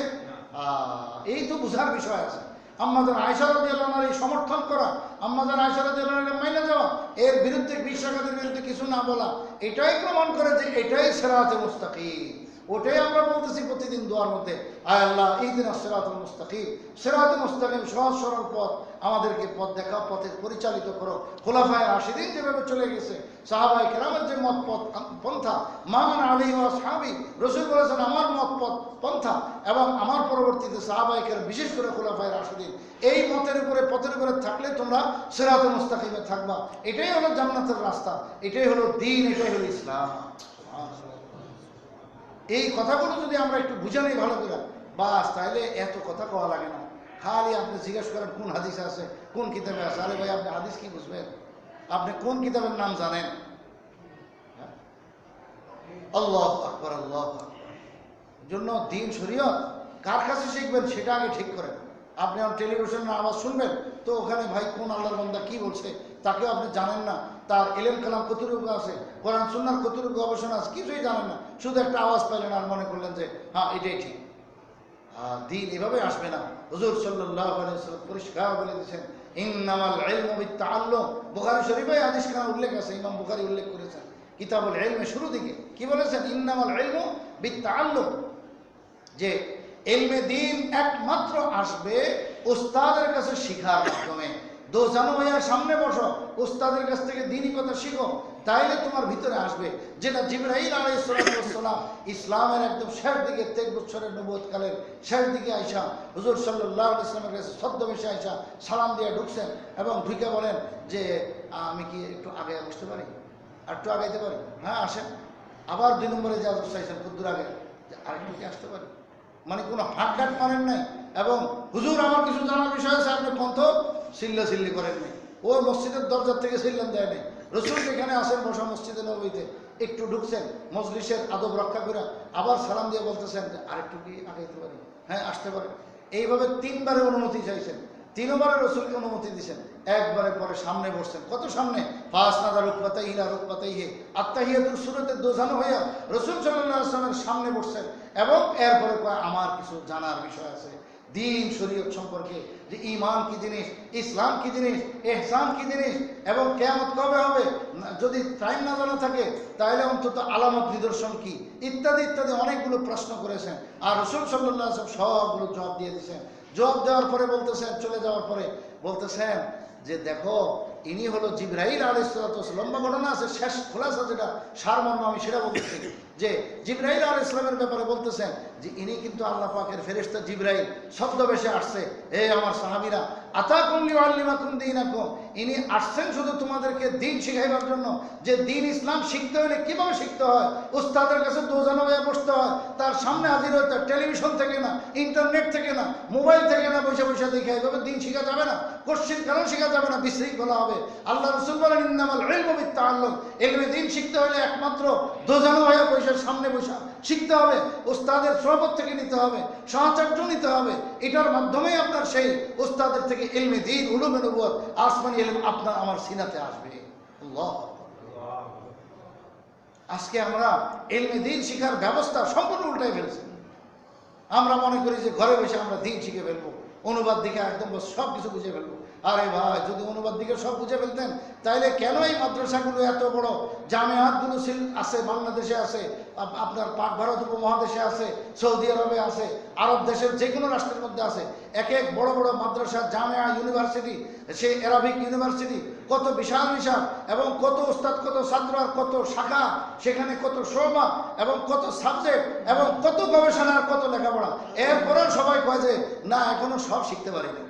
এই তো বুঝার বিষয় আছে আম্মাজান আয়েশা রাদিয়াল্লাহু আনহার সমর্থন করা, আম্মাজান আয়েশা রাদিয়াল্লাহু আনহার মাইনে যাওয়া, এর বিরুদ্ধে বিশ্বাসের বিরুদ্ধে কিছু না বলা, এটাই প্রমাণ করে যে এটাই সিরাতে মুস্তাকিম। ওটাই আমরা বলতেছি প্রতিদিন দোয়ার মধ্যে, আয় আল্লাহ ইহদিনাস সিরাতাল মুস্তাকিম, সিরাতে মুস্তাকিম সহজ সরল পথ, আমাদেরকে পথ দেখাও, পথে পরিচালিত করো। খোলাফায়ে রাশিদিন যেভাবে চলে গেছে, সাহাবায়ে কেরামের যে মত পথ পন্থা, মান আলাইহি ওয়া আসহাবি, রাসূল বলেছেন আমার মত পথ পন্থা এবং আমার পরবর্তীতে সাহাবায়ে কেরাম, বিশেষ করে খোলাফায়ে রাশিদিন, এই মতের উপরে পথের উপরে থাকলে তোমরা সিরাতে মুস্তাকিমে থাকবা। এটাই হলো জান্নাতের রাস্তা, এটাই হলো দ্বীন, এটাই হলো ইসলাম। এই কথাগুলো যদি আমরা একটু বুঝে নিই ভালো করে, বাস তাহলে এত কথা কওয়া লাগে না। খালি আপনি জিজ্ঞেস করেন কোন হাদিসে আছে, কোন কিতাবে আছে। আরে ভাই, আপনি হাদিস কি বুঝবেন? আপনি কোন কিতাবের নাম জানেন? আল্লাহু আকবার, আল্লাহু আকবার। জন্য দ্বীন শরীয়ত কার কাছে শিখবেন সেটা আগে ঠিক করেন। আপনি টেলিভিশনের আওয়াজ শুনবেন, তো ওখানে ভাই কোন আল্লাহর বান্দা কি বলছে তাকেও আপনি জানেন না, তার ইলম কালাম কতটুকু আছে, কোরআন সুন্নাহর কতটুকু গবেষণা আছে, কিছুই জানেন না। শুধু একটা আওয়াজ পাইলেন আর মনে করলেন যে হ্যাঁ এটাই ঠিক। দ্বীন এভাবে আসবে না। হুজুর সাল্লাল্লাহু আলাইহি ওয়াসাল্লাম পরিষ্কার বলে দিয়েছেন, ইন্নামাল ইলমু বিত-তাআল্লুম। বুখারী শরীফে হাদিসখানা উল্লেখ আছে, ইমাম বুখারী উল্লেখ করেছেন কিতাবুল ইলমের শুরু দিকে। কি বলেছেন? ইন্নামাল ইলমু বিত-তাআল্লুম, যে ইলমে দ্বীন একমাত্র আসবে উস্তাদের কাছে শিখার মাধ্যমে। দোজানো হইয়া সামনে বসো, উস্তাদের কাছ থেকে দ্বীনি কথা শিখো, তাইলে তোমার ভিতরে আসবে। যেটা জিবরাইল আলাইহিস সালাম ইসলামের একদম শেষ দিকে, 23 বছরের নবুয়ত কালের শেষ দিকে আইসা হুজুর সাল্লাল্লাহু আলাইহি ওয়াসাল্লামের কাছে ছদ্মবেশে আইসা সালাম দিয়ে ঢুকছেন এবং ঢুকে বলেন যে আমি কি একটু আগে বসতে পারি, আর একটু আগাইতে পারি? হ্যাঁ আসেন। আবার 2 নম্বরে যা চাইছেন কুদ্দুর আগে, আরেকটু কি আসতে পারি? মানে কোনো হাট ডাট মারেন নাই এবং হুজুর আমার কিছু জানার বিষয় আছে, আপনি কণ্ঠ চিল্লাচিল্লি করেন নাই। ওই মসজিদের দরজার থেকে চিল্লান দেয় নাই। রসুল যেখানে আসেন বসা মসজিদে নববীতে, একটু ঢুকছেন, মজলিসের আদব রক্ষা করে আবার সালাম দিয়ে বলতেছেন যে আরেকটু কি আগাইতে পারি? হ্যাঁ আসতে পারে। এইভাবে 3 বারে অনুমতি চাইছেন, 3 বারে রসুলকে অনুমতি দিয়েছেন। একবারে পরে সামনে বসছেন। কত সামনে? ফাসনাদা রুকবাতাইহি ইলা রুকবাতাইহি, আত্তাহিয়াতুর সূরাতে দোজানো হইয়া রসুল সাল্লাল্লাহু আলাইহি ওয়াসাল্লামের সামনে বসছেন এবং এরপরে কয় আমার কিছু জানার বিষয় আছে দ্বীন শরীয়ত সম্পর্কে, যে ঈমান কি জিনিস, ইসলাম কি জিনিস, ইহসান কি জিনিস, এবং কিয়ামত কবে হবে, যদি টাইম না জানা থাকে তাহলে অন্তত আলামত নিদর্শন কি, ইত্যাদি ইত্যাদি অনেকগুলো প্রশ্ন করেছেন। আর রাসূল সাল্লাল্লাহু আলাইহি ওয়াসাল্লাম সবগুলো জবাব দিয়ে দিয়েছেন। জবাব দেওয়ার পরে বলতেছেন, চলে যাওয়ার পরে বলতেছেন যে দেখো ইনি হলো জিবরাইল আলাইহিস সালাতু ওয়াস সালাম। লম্বা ঘটনা আছে, শেষ খোলাসা যেটা সারমর্ম আমি সেটা বলতেছি, যে জিবরাইল আলাইহিস সালামের ব্যাপারে বলতেছেন যে ইনি কিন্তু আল্লাহ পাকের ফেরেশতা জিবরাইল ছদ্মবেশে আসছে। হে আমার সাহাবীরা, আতাকুম লিউআল্লিমাকুম দীনাকুম, ইনি আসছেন শুধু তোমাদেরকে দ্বীন শিখাইবার জন্য। যে দ্বীন ইসলাম শিখতে হলে কিভাবে শিখতে হয়, উস্তাদের কাছে দোজানো হয়ে বসতে হয়, তার সামনে হাজির হতে হয়। টেলিভিশন থেকে না, ইন্টারনেট থেকে না, মোবাইল থেকে না, বসে বসে দেখে এইভাবে দ্বীন শিখা যাবে না, কোশ্চিন কারণ শিখা যাবে না, বিশৃঙ্খলা হবে। আল্লাহ রাসূল বলেন ইন্নামাল ইলমু বিত-তাআল্লুম, ইলমে দ্বীন শিখতে হলে একমাত্র দোজানো হয়ে বসে সামনে বসে শিখতে হবে, উস্তাদের সোহবত থেকে নিতে হবে, সাহায্য নিতে হবে। এটার মাধ্যমেই আপনার সেই উস্তাদের থেকে ইলমে দ্বীন, উলুমে নবুয়ত, আসমানি ইলম আপনার আমার সিনাতে আসবে। আল্লাহ, আজকে আমরা ইলমে দ্বীন শিখার ব্যবস্থা সম্পূর্ণ উল্টাই ফেলছি। আমরা মনে করি যে ঘরে বসে আমরা দ্বীন শিখে ফেলবো, অনুবাদ দিকে একদম সব কিছু বুঝে ফেলবো। আরে ভাই, যদি অনুবাদ দিকে সব বুঝে ফেলতেন তাহলে কেন এই মাদ্রাসাগুলো এত বড়, জামিয়াতগুলো আছে, বাংলাদেশে আছে, আপনার পাক ভারত উপমহাদেশে আছে, সৌদি আরবে আছে, আরব দেশের যে কোনো রাষ্ট্রের মধ্যে আছে, এক এক বড় বড় মাদ্রাসা, জামিয়া, ইউনিভার্সিটি, সেই অ্যারাবিক ইউনিভার্সিটি, কত বিশাল বিশাল, এবং কত উস্তাদ, কত ছাত্র, আর কত শাখা, সেখানে কত শোভা এবং কত সাবজেক্ট এবং কত গবেষণা আর কত লেখাপড়া। এরপরেও সবাই কয় যে না এখনো সব শিখতে পারিনি।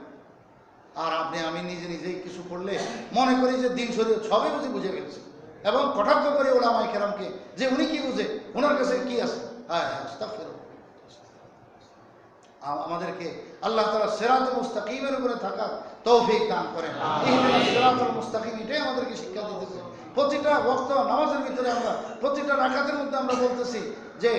আর আপনি আমি নিজেই কিছু করলে মনে করি যে দ্বীন শরীয়ত সবই বুঝে ফেলছি এবং কটাক্ষ করি উলামায়ে কেরামকে যে উনি কি বুঝে, ওনার কাছে কি আছে। হ্যাঁ হ্যাঁ, আস্তাগফিরুল্লাহ। আমাদেরকে আল্লাহ তাআলা সিরাতুল মুস্তাকিমের উপরে থাকার তৌফিক দান করেন। ইহদিনাস সিরাতুল মুস্তাকিম, এটাই আমাদেরকে শিক্ষা দিতেছে। প্রতিটা ওয়াক্ত নামাজের ভিতরে আমরা প্রতিটা রাকাতের মধ্যে আমরা বলতেছি যে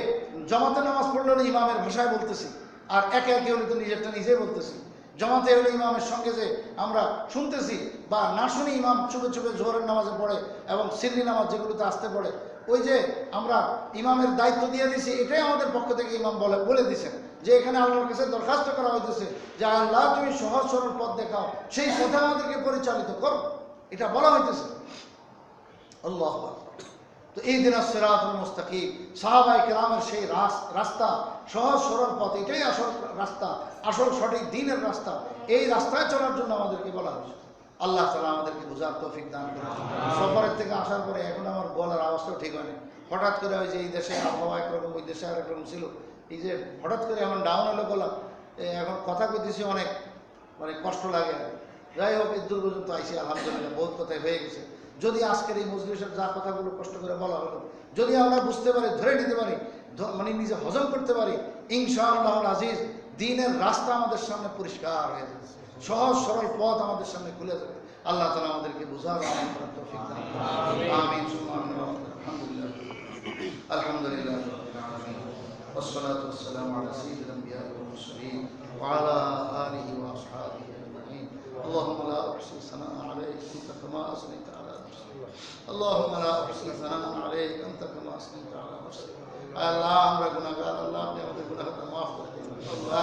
জামাতে নামাজ পড়লে ইমামের ভাষায় বলতেছি, আর একে একে হলে তো নিজেরটা নিজেই বলতেছি। জমাতে হলে ইমামের সঙ্গে যে আমরা শুনতেছি বা না শুনি, ইমাম চুপে চুপে জোহরের নামাজে পড়ে এবং সিররি নামাজ যেগুলোতে আসতে পড়ে, ওই যে আমরা ইমামের দায়িত্ব দিয়ে দিছি, এটাই আমাদের পক্ষ থেকে ইমাম বলে দিয়েছেন যে এখানে আল্লাহর কাছে দরখাস্ত করা হইতেছে যে আল্লাহ তুমি সহজ সরল পথ দেখাও, সেই পথে আমাদেরকে পরিচালিত করো, এটা বলা হইতেছে। আল্লাহু আকবার। তো ইহদিনাস সিরাতাল মুস্তাকিম, সাহাবায়ে কেরামের সেই রাস্তা, সহজ সরল পথ, এটাই আসল রাস্তা, আসল সঠিক দ্বীনের রাস্তা। এই রাস্তায় চলার জন্য আমাদেরকে বলা হয়েছে। আল্লাহ তাআলা আমাদেরকে বুঝার তৌফিক দান করুন। সফরের থেকে আসার পরে এখন আমার গলার আওয়াজটাও ঠিক হয়নি। হঠাৎ করে ওই যে এই দেশে আবহাওয়া একরকম, ওই দেশে আরেকরকম ছিল, এই যে হঠাৎ করে এমন ডাউন হলো গলা, এখন কথা কইতেছি অনেক মানে কষ্ট লাগে। যাই হোক, এই দূর পর্যন্ত আইসি আলহামদুলিল্লাহ, বহুত কথাই হয়ে গেছে। যদি আজকের এই মজলিসের যা কথাগুলো কষ্ট করে বলা হলো, যদি আমরা বুঝতে পারি, ধরে নিতে পারি, মানে নিজে হজম করতে পারি, ইনশাআল্লাহুল আজিজ দ্বীনের রাস্তা আমাদের সামনে পরিষ্কার হয়ে যাবে, সহজ সরল পথ আমাদের সামনে খুলে যাবে। আল্লাহ তাআলা আমাদেরকে বুঝার তৌফিক দান করুন। আমিন। আলহামদুলিল্লাহ, আলহামদুলিল্লাহ রাব্বিল আলামিন, والصلاة والسلام على سيد الأنبياء والمرسلين وعلى آله وأصحابه أجمعين. اللهم لا أحصي ثناء عليك أنت كما أثنيت على نفسك. اللهم لا أحصي ثناء عليك أنت كما أثنيت على نفسك. আল্লাহ আমরা গুনাহগার, আল্লাহ আপনি আমাদের গুনাহকে মাফ করে দিন।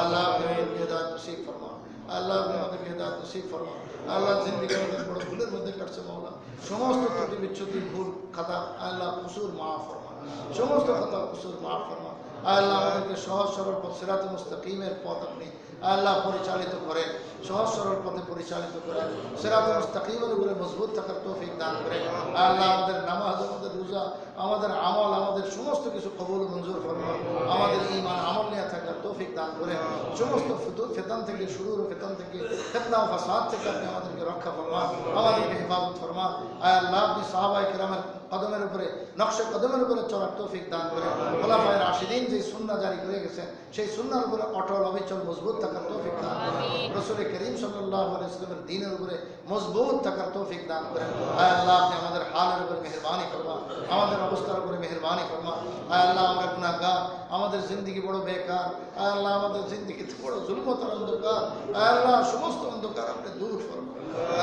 আল্লাহ আপনি আমাদেরকে হিদায়াত নসিব ফরমান। আল্লাহ আপনি আমাদেরকে হিদায়াত নসিব ফরমান। আল্লাহ জিন্দেগি আমাদের বড় ভুলের মধ্যে কাটছে মাওলা, সমস্ত ত্রুটি বিচ্যুতি ভুল খাতা আল্লাহ কুসুর মাফ ফরমান, সমস্ত খাতা কুসুর মাফ ফরমান। আল্লাহ আমাদেরকে সহজ সরল পথ, সিরাতুল মুস্তাকিমের পথ আপনি আল্লাহ পরিচালিত করেন, সহজ সরল পথে পরিচালিত করেন, সিরাতুল মুস্তাকিমের উপরে মজবুত থাকার তৌফিক দান করেন। আল্লাহ আমাদের নামাজ, আমাদের রোজা, আমাদের আমল, আমাদের সমস্ত কিছু কবুল মঞ্জুর ফরমান। আমাদের ঈমান আমল নিয়ে থাকার তৌফিক দান করেন। সমস্ত ফিতন থেকে, শুরুর ফিতন থেকে, ফিতনা ও ফাসাদ থেকে আপনি আমাদেরকে রক্ষা ফরমান, আমাদেরকে হেফাজত ফরমান। আল্লাহ আপনি সাহাবায়ে কেরামের কদমের উপরে, নকশে কদমের উপরে চলার তৌফিক দান করেন। খোলাফায়ে রাশিদিন যে সুন্নাহ জারি করে গেছেন, সেই সুন্নাহর উপরে অটল অবিচল মজবুত থাকার তৌফিক দান করেন। রাসূল করিম সাল্লাল্লাহু আলাইহি ওয়াসাল্লামের দ্বীনের উপরে মজবুত থাকার তৌফিক দান করেন। আল্লাহ আপনি আমাদের হালের উপরে মেহেরবানি ফরমান, আমাদের অবস্থার উপরে মেহেরবানি ফরমান। আল্লাহ আমরা গুনাহগার, আমাদের জিন্দেগি বড় বেকার, আল্লাহ আমাদের জিন্দেগিতে বড় জুলমত আর অন্ধকার, আল্লাহ সমস্ত অন্ধকার আপনি দূর ফরমান।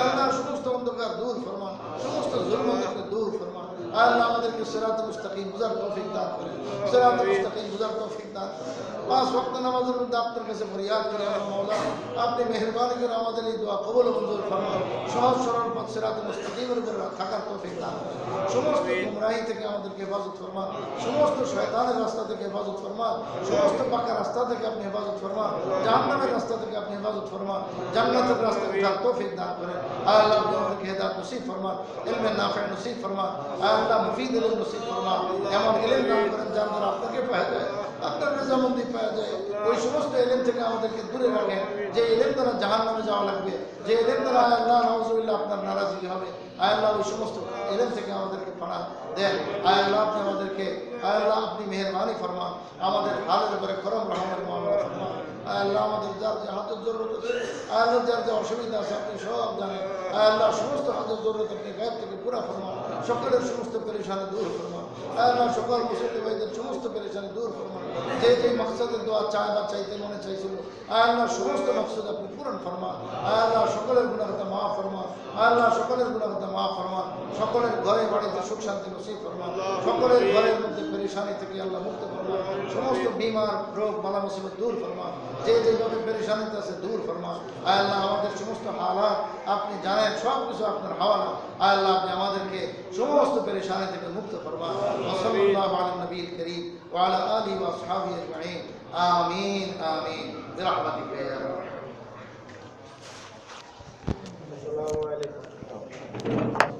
আল্লাহ সমস্ত অন্ধকার দূর ফরমান, সমস্ত জুলমত আপনি দূর ফরমান। আল্লাহ আমাদেরকে সিরাতুল মুস্তাকিম বুঝার তৌফিক দান করেন, সিরাতুল মুস্তাকিম বুঝার তৌফিক দান করেন। পাঁচ ওয়াক্ত নামাজের মধ্যে আপনার কাছে ফরিয়াদ করি, মাওলা আপনি মেহেরবানি করে আমাদের এই দোয়া কবুল মঞ্জুর ফরমান। সহজ সরল পথ সিরাতুল মুস্তাকিমের উপর থাকার তৌফিক দান করেন। সমস্ত গুমরাহি থেকে আমাদেরকে হেফাজত ফরমান, সমস্ত শয়তানের রাস্তা থেকে হেফাজত ফরমান, সমস্ত পাকা রাস্তা থেকে আপনি হেফাজত ফরমান, জাহান্নামের রাস্তা থেকে আপনি হেফাজত ফরমান, জান্নাতের রাস্তা থেকে তৌফিক দান করেন। আল্লাহ আপনি আমাদেরকে হিদায়াত নসিব ফরমান, ইলমে নাফি নসিব ফরমান। আল্লাহ মুফিদ ইলম নসিব ফরমান, এমন ইলম দান করেন যার দ্বারা আপনাকে পাওয়া যায়, আপনার রেজামন্দি পাওয়া যায়। ওই সমস্ত ইলম থেকে আমাদেরকে দূরে রাখেন, যে ইলম দ্বারা জাহান্নামে যাওয়া লাগবে, যে ইলম দ্বারা আল্লাহ নাউজুবিল্লাহ আপনার নারাজি হবে। আল্লাহ ওই সমস্ত ইলম থেকে আমাদেরকে পানা দেন। আল্লাহ আপনি আমাদেরকে, আল্লাহ আপনি মেহেরবানি ফরমান, আমাদের হালের উপরে করম রহমের মামলা ফরমান। আল্লাহ আমাদের যার যে হাতের জরুরত আছে, আল্লাহ যার যে অসুবিধা আছে আপনি সব জানেন। আল্লাহ সমস্ত হাতের জরুরত আপনি গায়েব থেকে পুরা ফরমান, সকলের সমস্ত পেরেশানি দূর ফরমান। আল্লাহ সকল মুসলিম ভাইদের সমস্ত পেরেশানি দূর ফরমান। যে যে মকসদের দোয়া চায় বা চাইতে মনে চাইছিল, আল্লাহ সমস্ত মকসদ আপনি পূরণ ফরমান। আল্লাহ সকলের গুনাহকে মাফ ফরমান, আল্লাহ সকলের গুনাহকে মাফ ফরমান। সকলের ঘরে বাড়িতে সুখ শান্তি নসিব ফরমান, সকলের ঘরের মধ্যে পেরেশানি থেকে আল্লাহ মুক্ত ফরমান। সমস্ত বিমার রোগ বালা মুসিবত দূর ফরমান, যে যেভাবে পেরেশানিতে আছে দূর ফরমান। আল্লাহ আমাদের সমস্ত হালাত আপনি জানেন, সব কিছু আপনার হাওয়ালা। আল্লাহ আপনি আমাদেরকে সমস্ত পেরেশানি থেকে মুক্ত ফরমান। সাল্লাল্লাহু আলা নবীল করিম ওয়া আলা আলিহি ওয়া আসহাবিহি আজমাইন। আমিন আমিন বিরহমাতিকা ইয়া রাব্বাল। আসসালামু আলাইকুম।